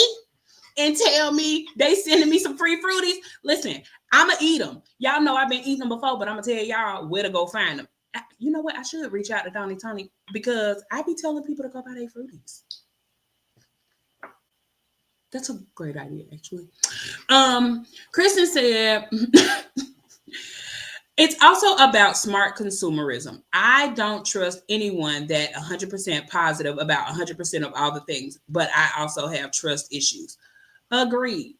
and tell me they sending me some free Fruities, listen, I'm going to eat them. Y'all know I've been eating them before, but I'm going to tell y'all where to go find them. You know what? I should reach out to Donnie Tony because I be telling people to go buy their Fruities. That's a great idea, actually. Kristen said, It's also about smart consumerism. I don't trust anyone that 100% positive about 100% of all the things, but I also have trust issues. Agreed.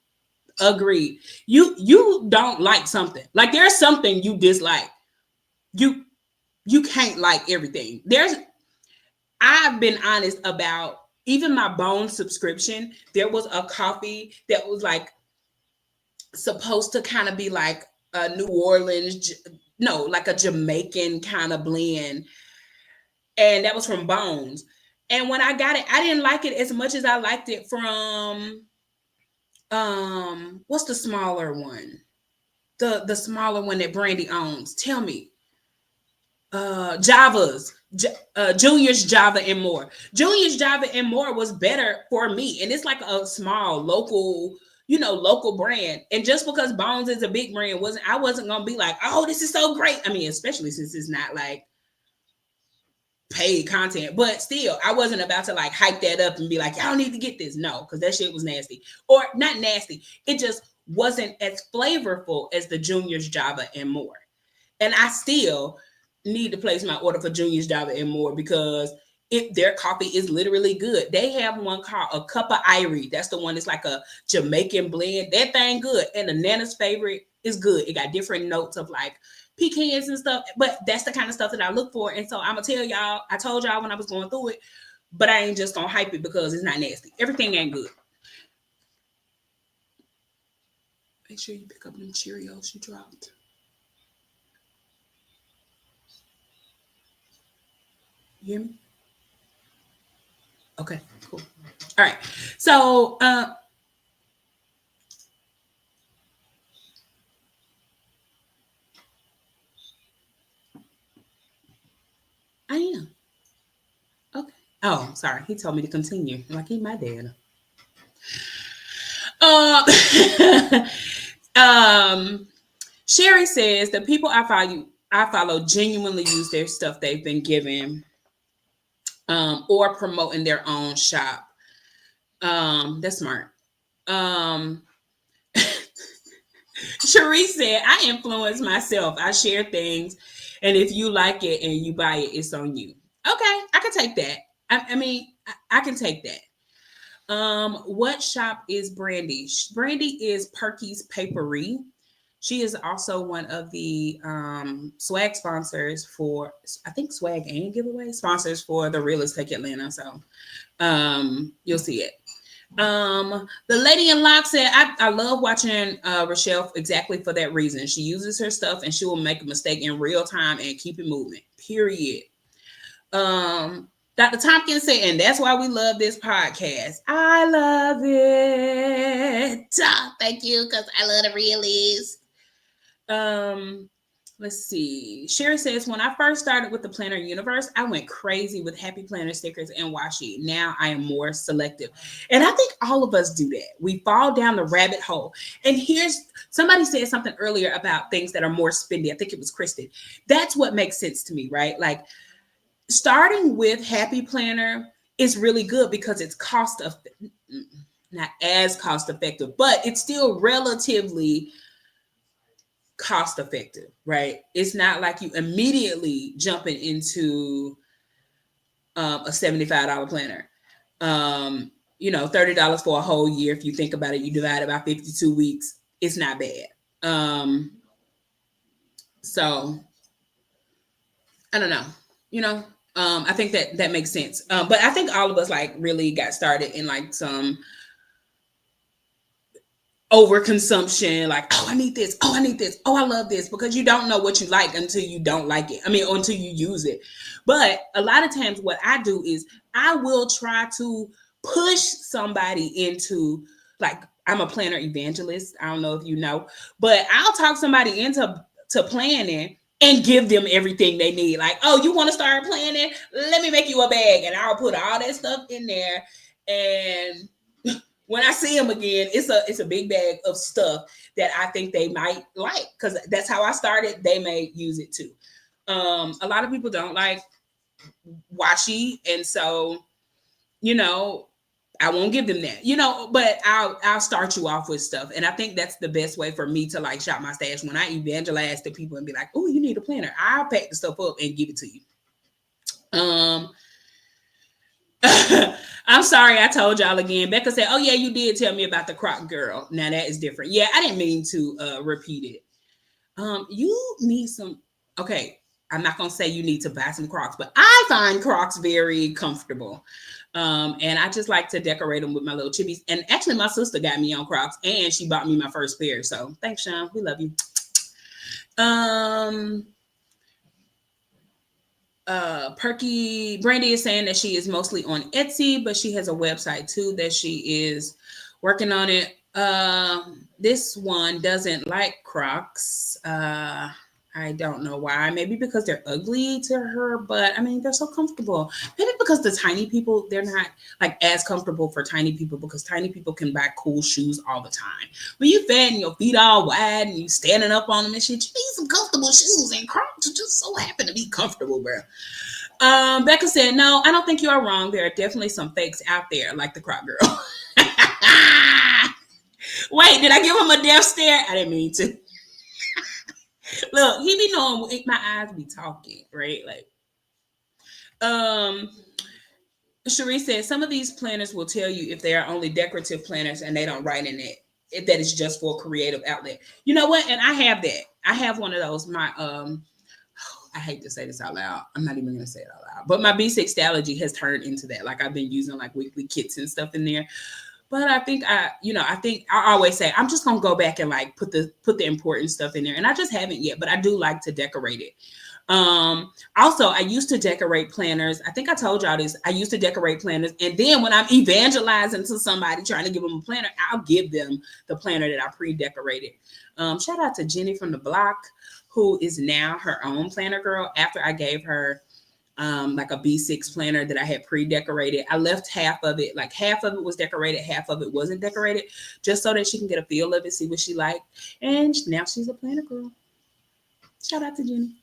Agreed. You don't like something. Like there's something you dislike. You you can't like everything. I've been honest about even my Bone subscription. There was a coffee that was like supposed to kind of be like a New Orleans, no, like a Jamaican kind of blend, and that was from Bones. And when I got it, I didn't like it as much as I liked it from what's the smaller one? The smaller one that Brandy owns. Tell me. Junior's Java and More. Junior's Java and More was better for me, and it's like a small local, local brand. And just because Bones is a big brand, I wasn't gonna be like, oh, this is so great. I mean, especially since it's not like paid content, but still, I wasn't about to like hype that up and be like, y'all need to get this. No, because that shit was nasty, or not nasty. It just wasn't as flavorful as the Junior's Java and More. And I still need to place my order for Junior's Java and More because their coffee is literally good. They have one called a Cup of Irie. That's the one that's like a Jamaican blend. That thing good. And the Nana's favorite is good. It got different notes of like pecans and stuff. But that's the kind of stuff that I look for. And so I'm gonna tell y'all, I told y'all when I was going through it, but I ain't just gonna hype it because it's not nasty. Everything ain't good. Make sure you pick up them Cheerios you dropped. You hear me? Okay, cool. All right. So I am. Okay. Oh, sorry. He told me to continue. Like he my dad. Uh, um Sherry says the people I follow genuinely use their stuff they've been given or promoting their own shop. That's smart. Um Cherie said, I influence myself. I share things, and if you like it and you buy it, it's on you. Okay, I can take that. I mean, I can take that. What shop is Brandy? Brandy is Perky's Papery. She is also one of the swag sponsors for, I think, swag and giveaway sponsors for the Real Estate Atlanta. So you'll see it. The lady in lock said, I love watching Rochelle exactly for that reason. She uses her stuff and she will make a mistake in real time and keep it moving. Period. Dr. Tompkins said, and that's why we love this podcast. I love it. Thank you, because I love the realist. Let's see. Sherry says, when I first started with the planner universe, I went crazy with happy planner stickers and washi. Now I am more selective. And I think all of us do that. We fall down the rabbit hole. And here's somebody said something earlier about things that are more spendy. I think it was Kristen. That's what makes sense to me, right? Like starting with happy planner is really good because it's not as cost effective, but it's still relatively cost effective, right? It's not like you immediately jumping into a $75 planner. $30 for a whole year. If you think about it, you divide it by 52 weeks. It's not bad. So I don't know. I think that makes sense. But I think all of us like really got started in like some overconsumption, like, oh, I need this, oh, I need this, oh, I love this, because you don't know what you like until you don't like it. I mean, or until you use it. But a lot of times what I do is I will try to push somebody into, like, I'm a planner evangelist. I don't know if you know, but I'll talk somebody into planning and give them everything they need. Like, oh, you want to start planning? Let me make you a bag, and I'll put all that stuff in there. And when I see them again, it's a big bag of stuff that I think they might like, because that's how I started. They may use it too. A lot of people don't like washi, and so I won't give them that, but I'll start you off with stuff. And I think that's the best way for me to like shop my stash when I evangelize to people and be like, oh, you need a planner. I'll pack the stuff up and give it to you. I'm sorry I told y'all again. Becca said, oh yeah, you did tell me about the Croc girl. Now that is different. Yeah, I didn't mean to repeat it. You need some, okay, I'm not gonna say you need to buy some Crocs, but I find Crocs very comfortable. And I just like to decorate them with my little chibis. And actually my sister got me on Crocs and she bought me my first pair. So thanks, Sean. We love you. Perky Brandy is saying that she is mostly on Etsy, but she has a website too that she is working on it. This one doesn't like Crocs. I don't know why. Maybe because they're ugly to her, but I mean they're so comfortable. Maybe because the tiny people, they're not like as comfortable for tiny people because tiny people can buy cool shoes all the time. When you fat and your feet all wide and you standing up on them and shit, you need some comfortable shoes, and Crocs just so happen to be comfortable, bro. Becca said, no, I don't think you are wrong. There are definitely some fakes out there, like the Croc girl. Wait, did I give him a death stare? I didn't mean to. Look, he be knowing my eyes be talking, right? Like, Cherie said, some of these planners will tell you if they are only decorative planners and they don't write in it, if that is just for a creative outlet. You know what? And I have that. I have one of those. My I hate to say this out loud. I'm not even gonna say it out loud. But my B6 Stalogy has turned into that. Like I've been using like weekly kits and stuff in there. But I think I always say I'm just gonna go back and like put the important stuff in there, and I just haven't yet. But I do like to decorate it. Also, I used to decorate planners. I think I told y'all this. I used to decorate planners, and then when I'm evangelizing to somebody trying to give them a planner, I'll give them the planner that I pre-decorated. Shout out to Jenny from the block, who is now her own planner girl. After I gave her like a B6 planner that I had pre-decorated. I left half of it, like half of it was decorated, half of it wasn't decorated, just so that she can get a feel of it, see what she liked. And now she's a planner girl. Shout out to Jenny.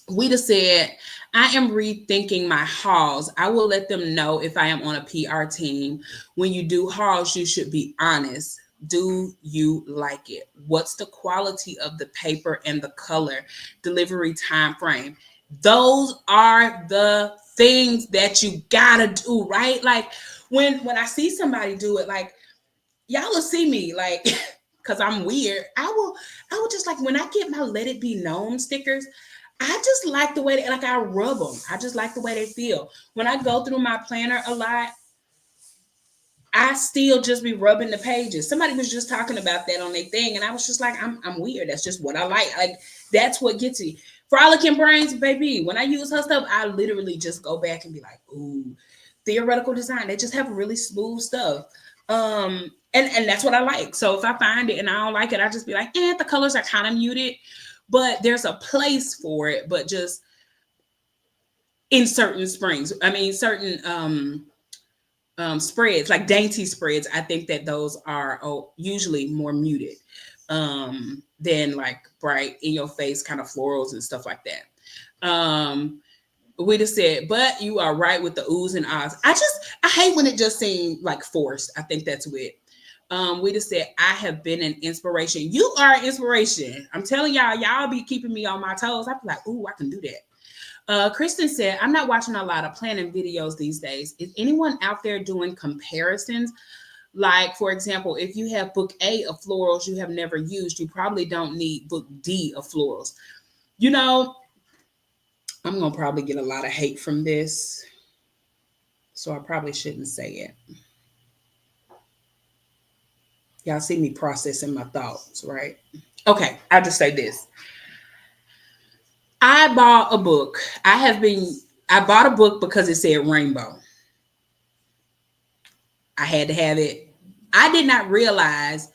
Weta said, I am rethinking my hauls. I will let them know if I am on a PR team. When you do hauls, you should be honest. Do you like it? What's the quality of the paper and the color? Delivery time frame. Those are the things that you gotta do, right? Like when I see somebody do it, like y'all will see me like because I'm weird. I will just like when I get my Let It Be Known stickers, I just like the way they, like I rub them. I just like the way they feel. When I go through my planner a lot, I still just be rubbing the pages. Somebody was just talking about that on their thing, and I was just like, I'm weird. That's just what I like. Like that's what gets me. Frolic and Brains, baby. When I use her stuff, I literally just go back and be like, ooh, theoretical design. They just have really smooth stuff. And that's what I like. So if I find it and I don't like it, I just be like, the colors are kind of muted, but there's a place for it, but just in certain certain spreads, like dainty spreads, I think that those are usually more muted than like bright in your face kind of florals and stuff like that. We just said, but you are right with the oohs and ahs. I hate when it just seems like forced. I think that's weird. We just said, I have been an inspiration. You are an inspiration. I'm telling y'all be keeping me on my toes. I be like, ooh, I can do that. Kristen said, I'm not watching a lot of planning videos these days. Is anyone out there doing comparisons? Like, for example, if you have book A of florals you have never used, you probably don't need book D of florals. I'm going to probably get a lot of hate from this, so I probably shouldn't say it. Y'all see me processing my thoughts, right? Okay, I'll just say this. I bought a book. I bought a book because it said rainbow. I had to have it. I did not realize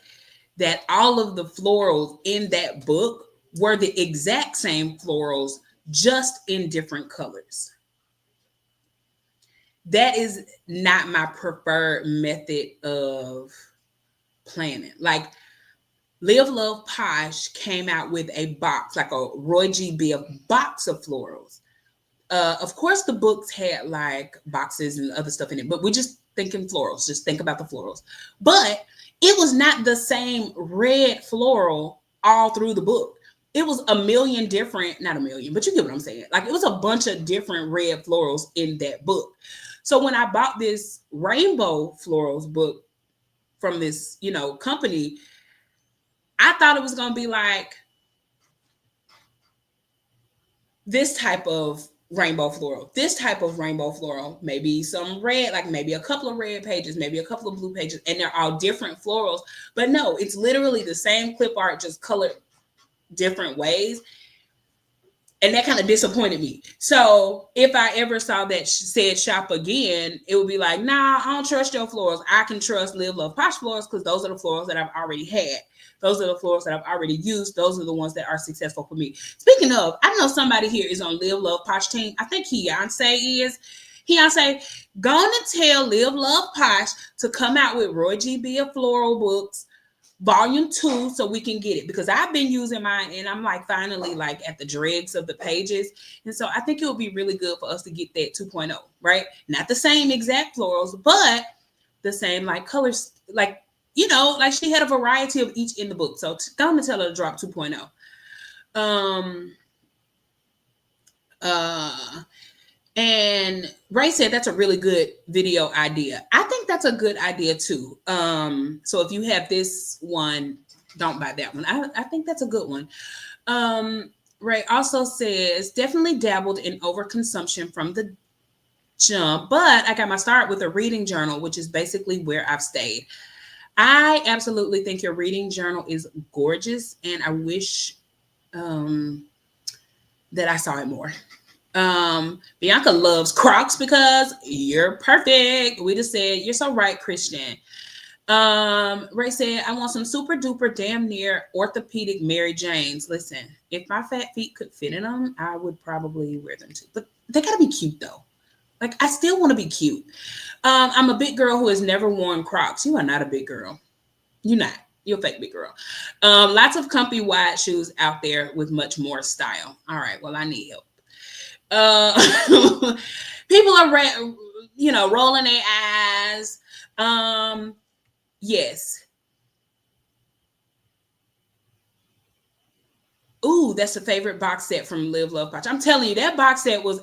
that all of the florals in that book were the exact same florals, just in different colors. That is not my preferred method of planning. Like Live Love Posh came out with a box, like a Roy G. Biv box of florals. Of course, the books had like boxes and other stuff in it, but we're just thinking florals. Just think about the florals. But it was not the same red floral all through the book. It was a million different, not a million, but you get what I'm saying. Like it was a bunch of different red florals in that book. So when I bought this rainbow florals book from this, company, I thought it was going to be like this type of rainbow floral, this type of rainbow floral, maybe some red, like maybe a couple of red pages, maybe a couple of blue pages, and they're all different florals. But no, it's literally the same clip art, just colored different ways. And that kind of disappointed me. So if I ever saw that said shop again, it would be like, nah, I don't trust your florals. I can trust Live Love Posh florals because those are the florals that I've already had. Those are the florals that I've already used. Those are the ones that are successful for me. Speaking of, I know somebody here is on Live Love Posh team. I think Beyonce is. Beyonce, go on and tell Live Love Posh to come out with Roy G. Biv floral books volume 2 so we can get it, because I've been using mine and I'm like finally like at the dregs of the pages. And so I think it would be really good for us to get that 2.0, right? Not the same exact florals, but the same like colors, like, like she had a variety of each in the book. So go on and tell her to drop 2.0. And Ray said that's a really good video idea. I think that's a good idea too. So if you have this one, don't buy that one. I think that's a good one. Ray also says definitely dabbled in overconsumption from the jump, but I got my start with a reading journal, which is basically where I've stayed. I absolutely think your reading journal is gorgeous, and I wish that I saw it more. Bianca loves Crocs because you're perfect. We just said you're so right, Christian. Ray said, I want some super duper damn near orthopedic Mary Janes. Listen, if my fat feet could fit in them, I would probably wear them too. But they gotta be cute though. Like I still want to be cute. I'm a big girl who has never worn Crocs. You are not a big girl. You're not. You're a fake big girl. Lots of comfy wide shoes out there with much more style. All right. Well, I need help. People are rolling their eyes. Yes. Ooh, that's a favorite box set from Live Love Posh. I'm telling you, that box set was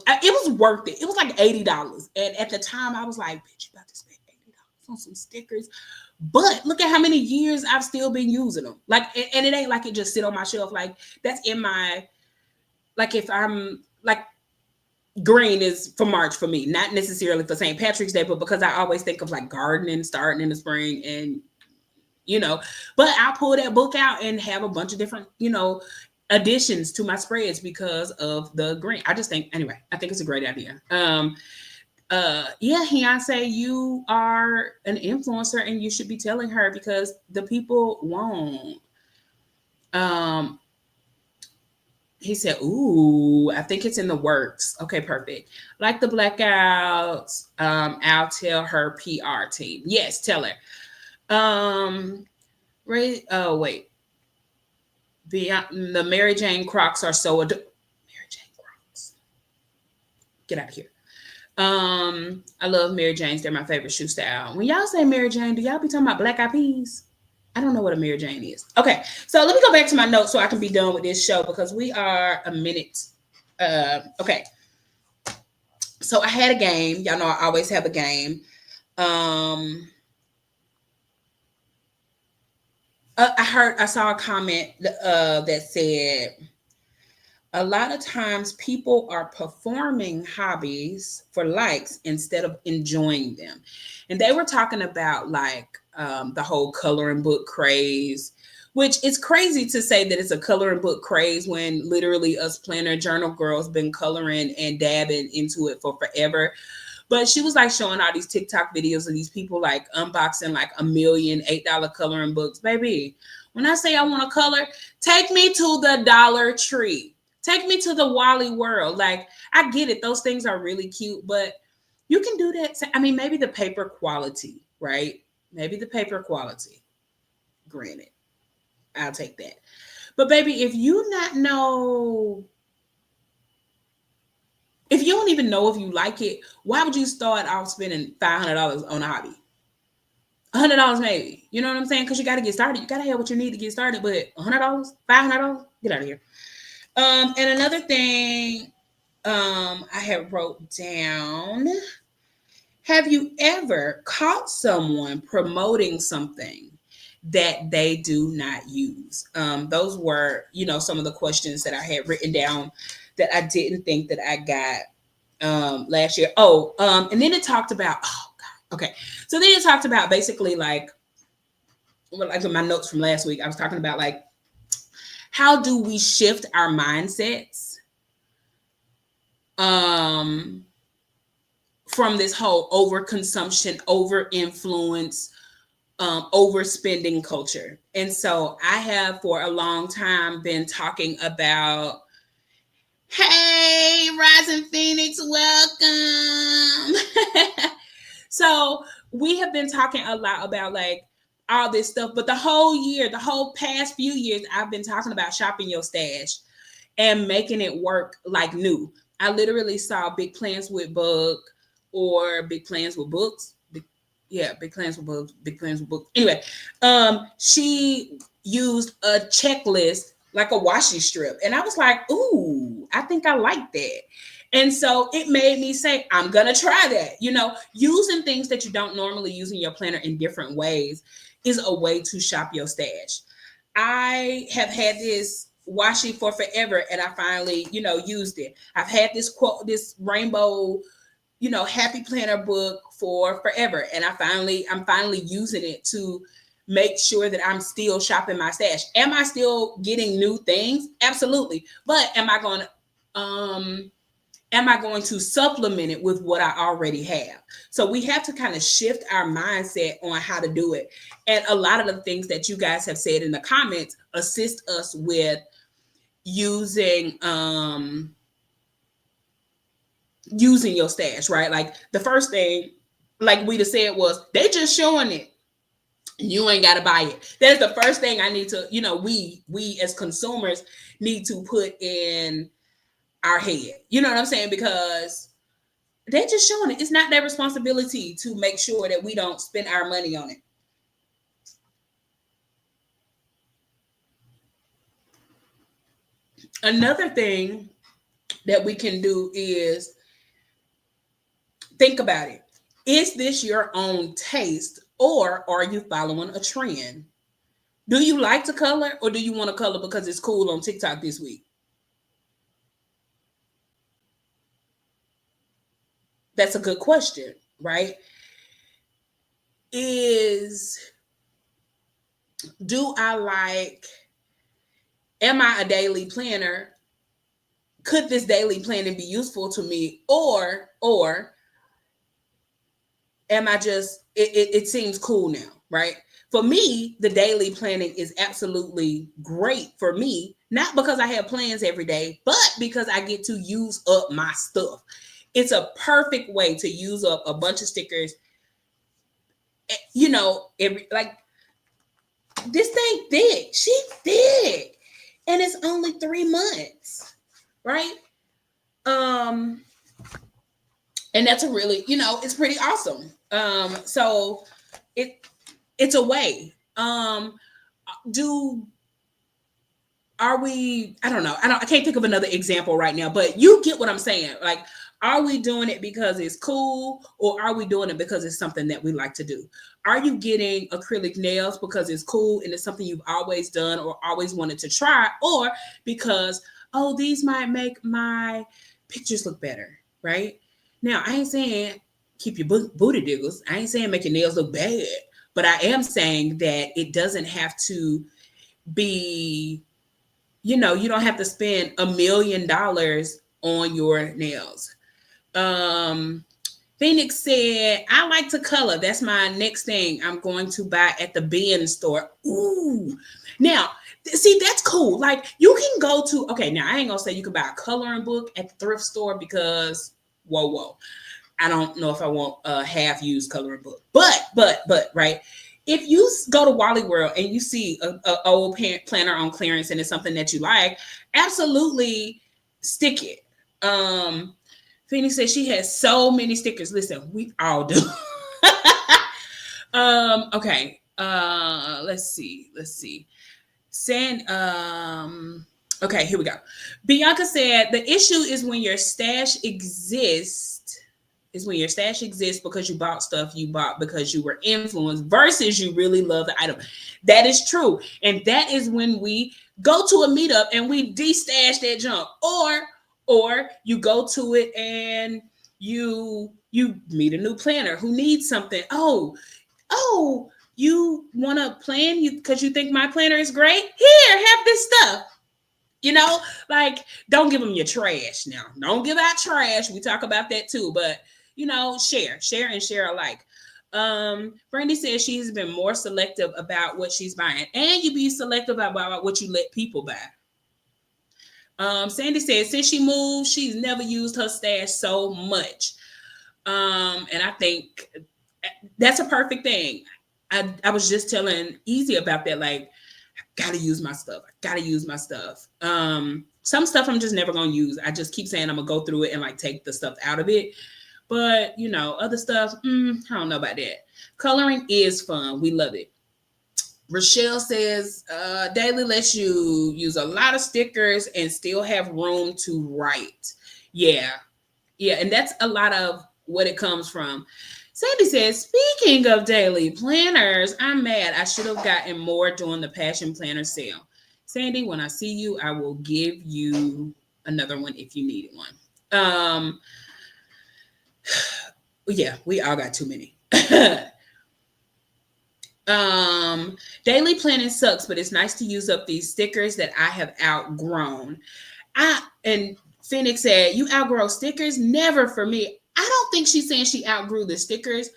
worth it. It was like $80. And at the time I was like, bitch, you about to spend $80 on some stickers. But look at how many years I've still been using them. Like, and it ain't like it just sit on my shelf. Like that's in my, like if I'm like, green is for March for me, not necessarily for St. Patrick's Day, but because I always think of like gardening starting in the spring and, but I'll pull that book out and have a bunch of different, additions to my spreads because of the green. I just think, anyway, I think it's a great idea. Yeah, Beyonce, you are an influencer and you should be telling her because the people won't. He said, ooh, I think it's in the works. Okay, perfect. Like the blackouts, I'll tell her PR team. Yes, tell her. Ray, oh, wait. The Mary Jane Crocs are so Mary Jane Crocs. Get out of here. I love Mary Jane's. They're my favorite shoe style. When y'all say Mary Jane, do y'all be talking about Black Eyed Peas? I don't know what a Mary Jane is. Okay, so let me go back to my notes so I can be done with this show because we are a minute. Okay. So I had a game. Y'all know I always have a game. I saw a comment that said a lot of times people are performing hobbies for likes instead of enjoying them. And they were talking about like the whole coloring book craze, which is crazy to say that it's a coloring book craze when literally us planner journal girls been coloring and dabbing into it for forever. But she was like showing all these TikTok videos of these people like unboxing like $1 million $8 coloring books. Baby, when I say I want to color, take me to the Dollar Tree. Take me to the Wally World. Like, I get it. Those things are really cute, but you can do that. I mean, maybe the paper quality, right? Maybe the paper quality. Granted, I'll take that. But baby, if you If you don't even know if you like it, why would you start off spending $500 on a hobby? $100 maybe. You know what I'm saying? Because you got to get started. You got to have what you need to get started. But $100, $500, get out of here. And another thing, I have wrote down. Have you ever caught someone promoting something that they do not use? Those were, some of the questions that I had written down that I didn't think that I got last year. And then it talked about, oh God, okay. So then it talked about basically like in my notes from last week, I was talking about like, how do we shift our mindsets from this whole overconsumption, over influence, overspending culture. And so I have for a long time been talking about, hey, Rising Phoenix, welcome. So we have been talking a lot about like all this stuff, but the whole past few years, I've been talking about shopping your stash and making it work like new. I literally saw Big Plans with Book or Big Plans with Books. Big Plans with Books, Big Plans with Books. Anyway, she used a checklist like a washi strip. And I was like, ooh, I think I like that. And so it made me say, I'm going to try that. Using things that you don't normally use in your planner in different ways is a way to shop your stash. I have had this washi for forever and I finally, used it. I've had this rainbow, happy planner book for forever. And I'm finally using it to make sure that I'm still shopping my stash. Am I still getting new things? Absolutely. But am I going to supplement it with what I already have? So we have to kind of shift our mindset on how to do it. And a lot of the things that you guys have said in the comments assist us with using your stash, right? Like the first thing, like we just said, was they just showing it. You ain't got to buy it. That's the first thing I need to, we as consumers need to put in our head. You know what I'm saying? Because they're just showing it. It's not their responsibility to make sure that we don't spend our money on it. Another thing that we can do is think about it. Is this your own taste or are you following a trend? Do you like to color or do you want to color because it's cool on TikTok this week? That's a good question, right? Am I a daily planner? Could this daily planning be useful to me? Or am I just, it seems cool now, right? For me, the daily planning is absolutely great for me, not because I have plans every day, but because I get to use up my stuff. It's a perfect way to use up a bunch of stickers. Like this thing thick. She's thick. And it's only 3 months, right? And that's a really, it's pretty awesome. So it's a way. I don't know. I can't think of another example right now, but you get what I'm saying. Like, are we doing it because it's cool or are we doing it because it's something that we like to do? Are you getting acrylic nails because it's cool and it's something you've always done or always wanted to try, or because, oh, these might make my pictures look better, right? Now, I ain't saying keep your booty diggles. I ain't saying make your nails look bad, but I am saying that it doesn't have to be, you don't have to spend $1 million on your nails. Phoenix said, I like to color. That's my next thing I'm going to buy at the bin store. Ooh. Now, see, that's cool. Like, you can go to, okay, now I ain't going to say you can buy a coloring book at the thrift store because, whoa. I don't know if I want a half-used coloring book. But, right? If you go to Wally World and you see a old planner on clearance and it's something that you like, absolutely stick it. Phoenix says she has so many stickers. Listen, we all do. Okay. Let's see. Sand okay, here we go. Bianca said the issue is when your stash exists because you bought stuff you bought because you were influenced versus you really love the item. That is true. And that is when we go to a meetup and we de-stash that junk. Or you go to it and you meet a new planner who needs something. Oh, you want to plan you because you think my planner is great? Here, have this stuff. Like, don't give them your trash now. Don't give out trash. We talk about that too, but share and share alike. Brandy says she's been more selective about what she's buying, and you be selective about what you let people buy. Sandy says since she moved, she's never used her stash so much. And I think that's a perfect thing. I was just telling Easy about that. Like, gotta use my stuff. Some stuff I'm just never gonna use. I just keep saying I'm gonna go through it and like take the stuff out of it. But other stuff, I don't know about that. Coloring is fun. We love it. Rochelle says daily lets you use a lot of stickers and still have room to write. Yeah, and that's a lot of what it comes from. Sandy says, speaking of daily planners, I'm mad. I should have gotten more during the Passion Planner sale. Sandy, when I see you, I will give you another one if you need one. Yeah, we all got too many. Daily planning sucks, but it's nice to use up these stickers that I have outgrown. And Phoenix said, you outgrow stickers? Never for me. I don't think she's saying she outgrew the stickers.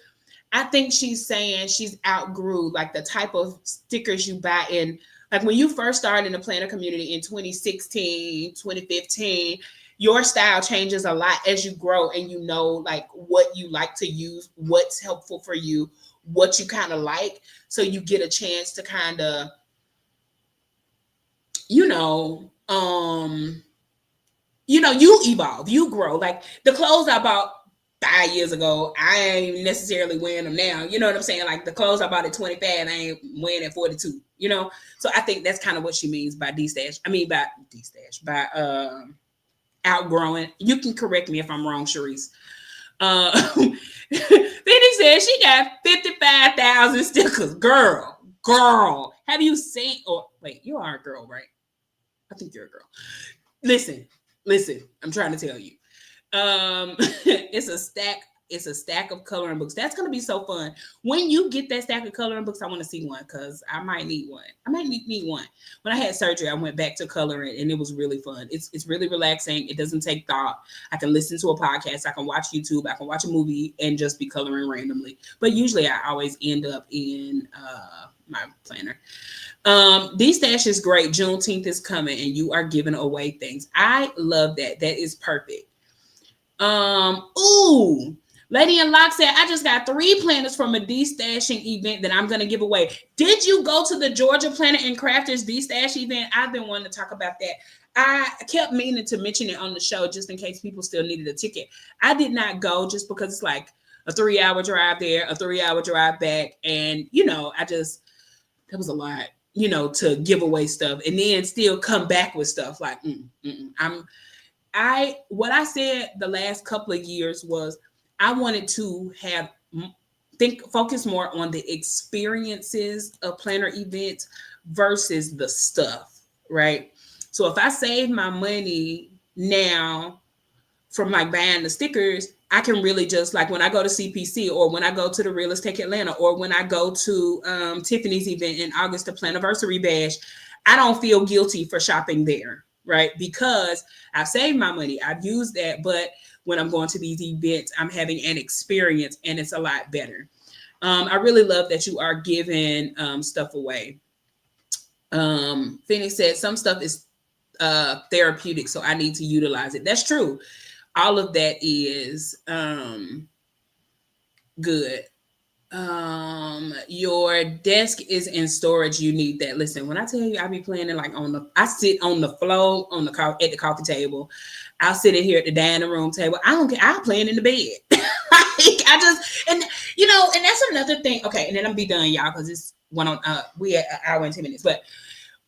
I think she's saying she's outgrew like the type of stickers you buy in. Like when you first started in the planner community in 2016, 2015, your style changes a lot as you grow and you know like what you like to use, what's helpful for you, what you kind of like. So you get a chance to kind of, you evolve, you grow. Like the clothes I bought 5 years ago, I ain't necessarily wearing them now. You know what I'm saying? Like the clothes I bought at 25, I ain't wearing at 42. So I think that's kind of what she means by by outgrowing. You can correct me if I'm wrong, Sharice. Then he said she got 55,000 stickers. Girl, have you seen? Or wait, you are a girl, right? I think you're a girl. Listen, I'm trying to tell you. It's a stack of coloring books. That's gonna be so fun. When you get that stack of coloring books, I want to see one because I might need one. Need one. When I had surgery, I went back to coloring and it was really fun. It's really relaxing. It doesn't take thought. I can listen to a podcast, I can watch YouTube, I can watch a movie and just be coloring randomly. But usually I always end up in my planner. D-Stash is great. Juneteenth is coming and you are giving away things. I love that. That is perfect. Lady in Lock said, I just got 3 planners from a de-stashing event that I'm going to give away. Did you go to the Georgia Planner and Crafters de-stash event? I've been wanting to talk about that. I kept meaning to mention it on the show just in case people still needed a ticket. I did not go just because it's like a 3-hour drive there, a 3-hour drive back. And, that was a lot, to give away stuff and then still come back with stuff like, what I said the last couple of years was I wanted to focus more on the experiences of planner events versus the stuff, right? So if I save my money now from like buying the stickers, I can really just like when I go to CPC or when I go to the Real Estate Atlanta or when I go to Tiffany's event in August, the Planiversary Bash, I don't feel guilty for shopping there, right? Because I've saved my money, I've used that, but when I'm going to these events, I'm having an experience and it's a lot better. I really love that you are giving stuff away. Phoenix said some stuff is therapeutic, so I need to utilize it. That's true. All of that is good. Your desk is in storage. You need that. Listen, when I tell you, I be playing it like I sit on the floor on at the coffee table. I'll sit in here at the dining room table. I don't care. I'll play it in the bed. Like I just and and that's another thing. Okay, and then I'm be done, y'all, because it's one on. We at an hour and 10 minutes, but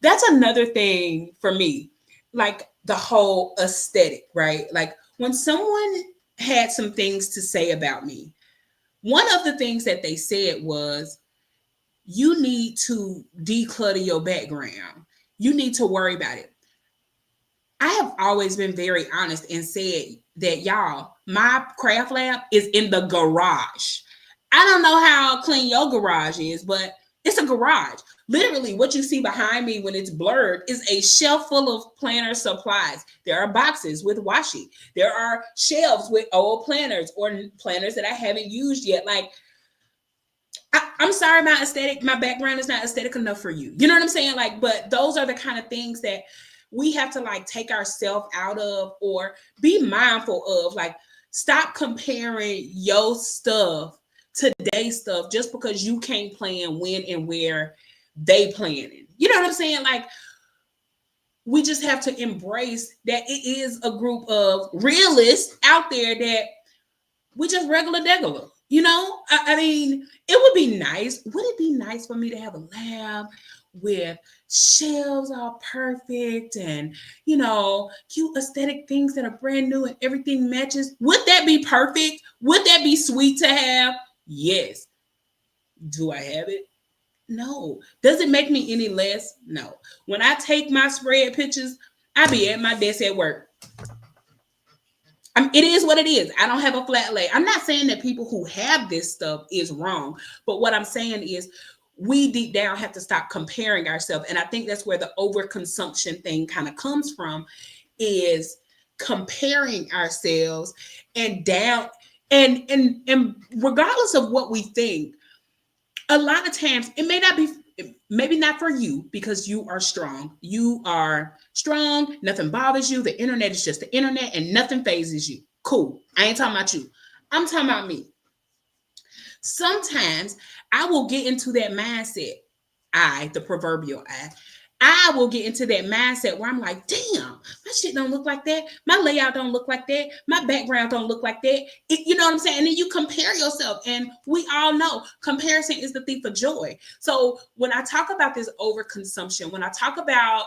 that's another thing for me, like the whole aesthetic, right? Like when someone had some things to say about me, one of the things that they said was, you need to declutter your background. You need to worry about it. I have always been very honest and said that, y'all, my craft lab is in the garage. I don't know how clean your garage is, but it's a garage. Literally, what you see behind me when it's blurred is a shelf full of planner supplies. There are boxes with washi. There are shelves with old planners or planners that I haven't used yet. Like, I'm sorry, my background is not aesthetic enough for you. You know what I'm saying? Like, but those are the kind of things that we have to like take ourselves out of or be mindful of. Like, stop comparing your stuff to their stuff just because you can't plan when and where they planning. You know what I'm saying? Like, we just have to embrace that it is a group of realists out there that we just regular degular. I mean, it would be nice. Would it be nice for me to have a lab with shelves all perfect and, cute aesthetic things that are brand new and everything matches? Would that be perfect? Would that be sweet to have? Yes. Do I have it? No. Does it make me any less? No. When I take my spread pictures, I be at my desk at work. It is what it is. I don't have a flat lay. I'm not saying that people who have this stuff is wrong, but what I'm saying is we deep down have to stop comparing ourselves. And I think that's where the overconsumption thing kind of comes from, is comparing ourselves and down and regardless of what we think, a lot of times it may not be, maybe not for you, because you are strong. You are strong. Nothing bothers you. The internet is just the internet and nothing phases you. Cool. I ain't talking about you. I'm talking about me. Sometimes I will get into that mindset. The proverbial I will get into that mindset where I'm like, damn, my shit don't look like that. My layout don't look like that. My background don't look like that. You know what I'm saying? And then you compare yourself. And we all know comparison is the thief of joy. So when I talk about this overconsumption, when I talk about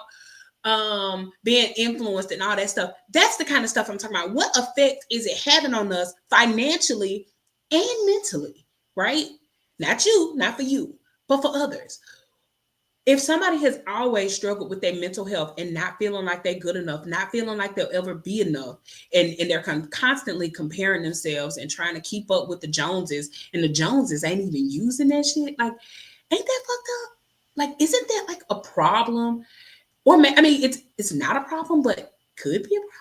being influenced and all that stuff, that's the kind of stuff I'm talking about. What effect is it having on us financially and mentally, right? Not you, not for you, but for others. If somebody has always struggled with their mental health and not feeling like they're good enough, not feeling like they'll ever be enough, and they're constantly comparing themselves and trying to keep up with the Joneses, and the Joneses ain't even using that shit, like, ain't that fucked up? Like, isn't that like a problem? Or I mean, it's not a problem, but could be a problem.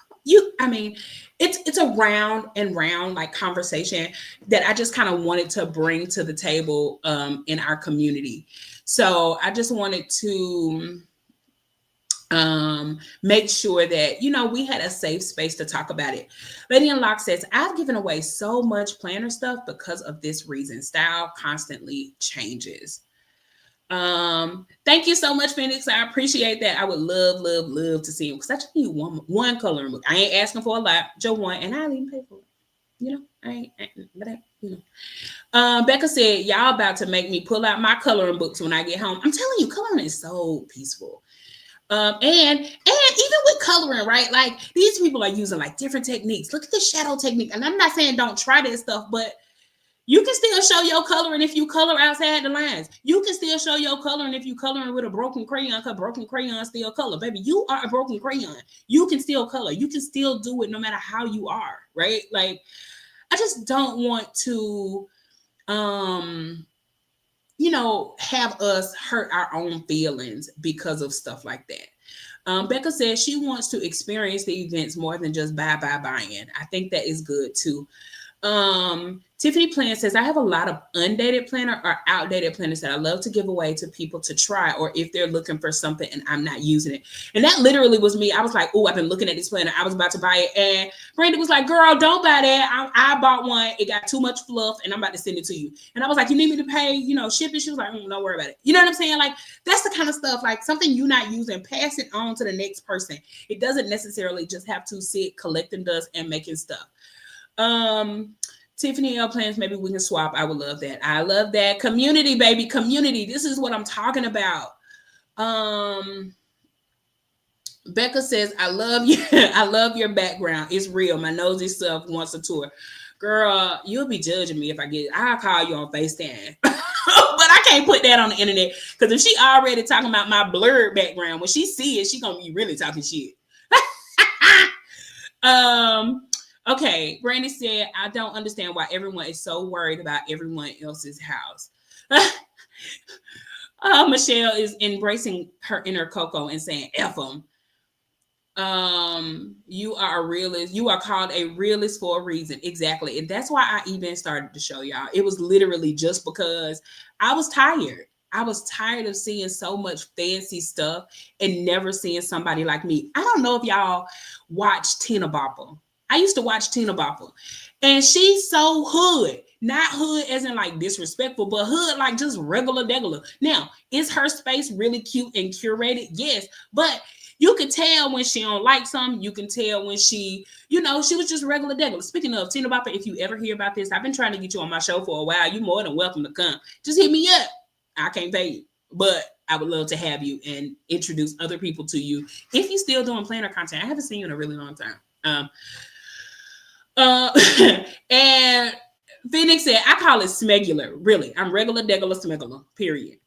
It's a round and round like conversation that I just kind of wanted to bring to the table in our community. So I just wanted to make sure that we had a safe space to talk about it. Lady in Lock says, I've given away so much planner stuff because of this reason. Style constantly changes. Thank you so much, Phoenix. I appreciate that. I would love to see him, because I just need one coloring book. I ain't asking for a lot, just one, and I'll even pay for it. Becca said, y'all about to make me pull out my coloring books when I get home. I'm telling you, coloring is so peaceful. And even with coloring, right? Like, these people are using like different techniques. Look at the shadow technique. And I'm not saying don't try that stuff, but you can still show your coloring if you color outside the lines. You can still show your coloring if you coloring with a broken crayon, because broken crayons still color. Baby, you are a broken crayon. You can still color. You can still do it no matter how you are, right? Like, I just don't want to, have us hurt our own feelings because of stuff like that. Becca says she wants to experience the events more than just buying. I think that is good too. Tiffany Plan says, I have a lot of undated planner or outdated planners that I love to give away to people to try, or if they're looking for something and I'm not using it. And that literally was me. I was like, oh, I've been looking at this planner. I was about to buy it. And Brandy was like, girl, don't buy that. I bought one. It got too much fluff and I'm about to send it to you. And I was like, you need me to pay, shipping? She was like, don't worry about it. You know what I'm saying? Like, that's the kind of stuff, like something you're not using, pass it on to the next person. It doesn't necessarily just have to sit collecting dust and making stuff. Tiffany L plans, maybe we can swap. I would love that. I love that. Community, baby. Community. This is what I'm talking about. Becca says, I love you. I love your background. It's real. My nosy self wants a tour. Girl, you'll be judging me if I'll call you on FaceTime. But I can't put that on the internet, because if she already talking about my blurred background, when she see it, she gonna be really talking shit. Okay, Brandy said, I don't understand why everyone is so worried about everyone else's house. Michelle is embracing her inner Coco and saying, F them. You are a realist. You are called a realist for a reason. Exactly. And that's why I even started to show y'all. It was literally just because I was tired. I was tired of seeing so much fancy stuff and never seeing somebody like me. I don't know if y'all watch Tina Bopper. I used to watch Tina Bopper, and she's so hood. Not hood as in like disrespectful, but hood like just regular degular. Now, is her space really cute and curated? Yes, but you can tell when she don't like something. You can tell when she was just regular degular. Speaking of Tina Bopper, if you ever hear about this, I've been trying to get you on my show for a while. You're more than welcome to come. Just hit me up. I can't pay you, but I would love to have you and introduce other people to you if you're still doing planner content. I haven't seen you in a really long time. And Phoenix said, I call it smegular. Really, I'm regular, degular, smegular. Period.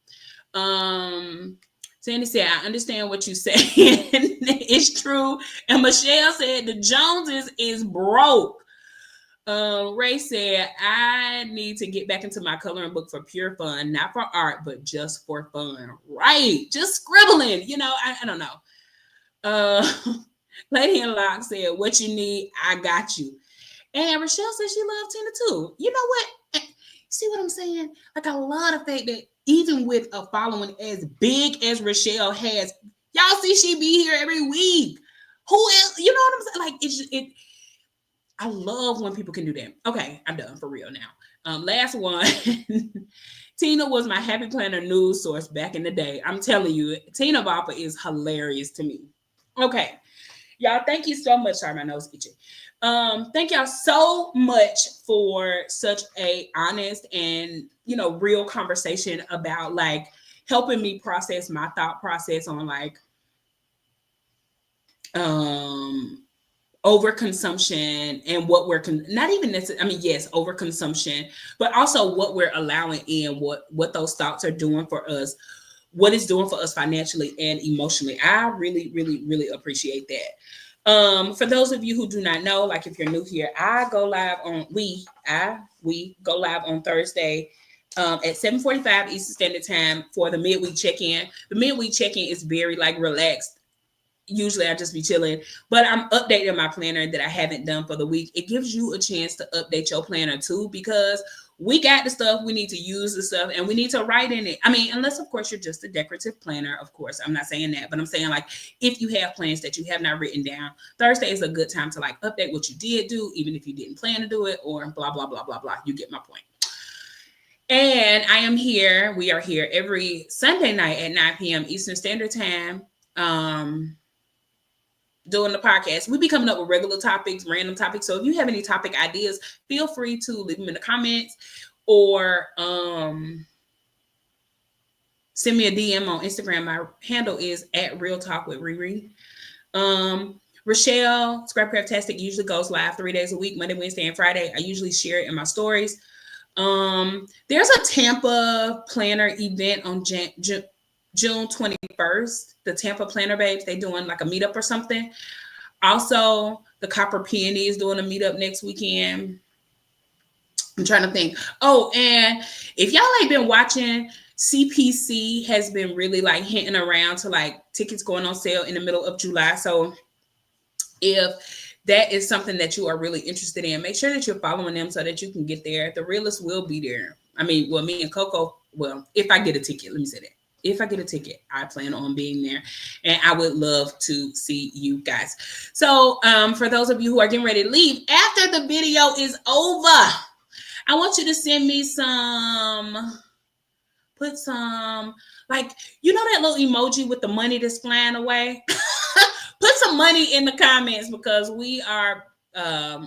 Sandy said, I understand what you say. It's true. And Michelle said, the Joneses is broke. Ray said, I need to get back into my coloring book for pure fun, not for art, but just for fun. Right. Just scribbling. I don't know. Lady in Lock said, what you need, I got you. And Rochelle said she loved Tina too. You know what? See what I'm saying? Like, I love the fact that even with a following as big as Rochelle has, y'all see she be here every week. Who else? You know what I'm saying? Like, I love when people can do that. Okay, I'm done for real now. Last one. Tina was my happy planner news source back in the day. I'm telling you, Tina Bopper is hilarious to me. Okay. Y'all, thank you so much. Sorry, my nose itching. Thank y'all so much for such a honest and real conversation about like helping me process my thought process on like overconsumption and what we're not even necessarily. I mean, yes, overconsumption, but also what we're allowing in, what those thoughts are doing for us, what it's doing for us financially and emotionally. I really, really, really appreciate that. For those of you who do not know, like if you're new here, we go live on Thursday at 7:45 Eastern Standard Time for the midweek check-in. The midweek check-in is very like relaxed. Usually I just be chilling, but I'm updating my planner that I haven't done for the week. It gives you a chance to update your planner too, because we got the stuff, we need to use the stuff, and we need to write in it. I mean, unless of course you're just a decorative planner, of course, I'm not saying that, but I'm saying like if you have plans that you have not written down, Thursday is a good time to like update what you did do, even if you didn't plan to do it, or blah, blah, blah, blah, blah. You get my point. And we are here every Sunday night at 9 p.m. Eastern Standard Time. Doing the podcast. We be coming up with regular topics, random topics. So if you have any topic ideas, feel free to leave them in the comments or send me a DM on Instagram. My handle is at Real Talk with Riri. Rochelle, Scrapcraftastic usually goes live 3 days a week, Monday, Wednesday, and Friday. I usually share it in my stories. There's a Tampa planner event on June 21st, the Tampa Planner Babes, they doing like a meetup or something. Also, the Copper Peony is doing a meetup next weekend. I'm trying to think. Oh, and if y'all ain't been watching, CPC has been really like hinting around to like tickets going on sale in the middle of July. So if that is something that you are really interested in, make sure that you're following them so that you can get there. The realist will be there. I mean, well, me and Coco, well, if I get a ticket, let me say that. If I get a ticket, I plan on being there, and I would love to see you guys. So, for those of you who are getting ready to leave after the video is over, I want you to send me put some, like, you know, that little emoji with the money that's flying away. Put some money in the comments because we are,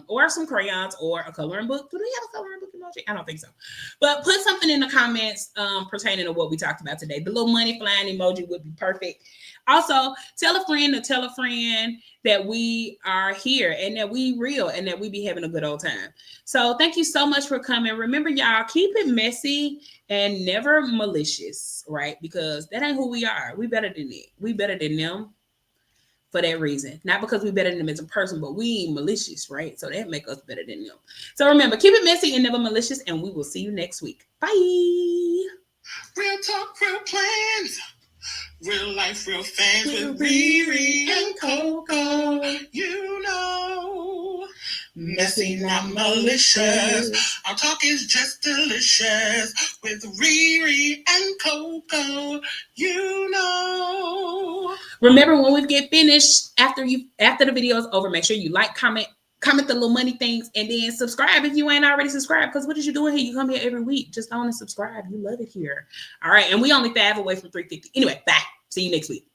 or some crayons or a coloring book. Do we have a coloring book emoji? I don't think so. But put something in the comments pertaining to what we talked about today. The little money flying emoji would be perfect. Also, tell a friend to tell a friend that we are here and that we real and that we be having a good old time. So thank you so much for coming. Remember, y'all, keep it messy and never malicious, right? Because that ain't who we are. We better than it. We better than them for that reason. Not because we better than them as a person, but we ain't malicious, right? So that make us better than them. So remember, keep it messy and never malicious, and we will see you next week. Bye. Real talk, real plans. Real life, real fans with Riri and Coco. You know, messy, not malicious. Our talk is just delicious with Riri and Coco. You know. Remember, when we get finished, after the video is over, make sure you like, comment the little money things, and then subscribe if you ain't already subscribed. Because what is you doing here? You come here every week. Just go and subscribe. You love it here. All right, and we only 5 away from 350. Anyway, bye. See you next week.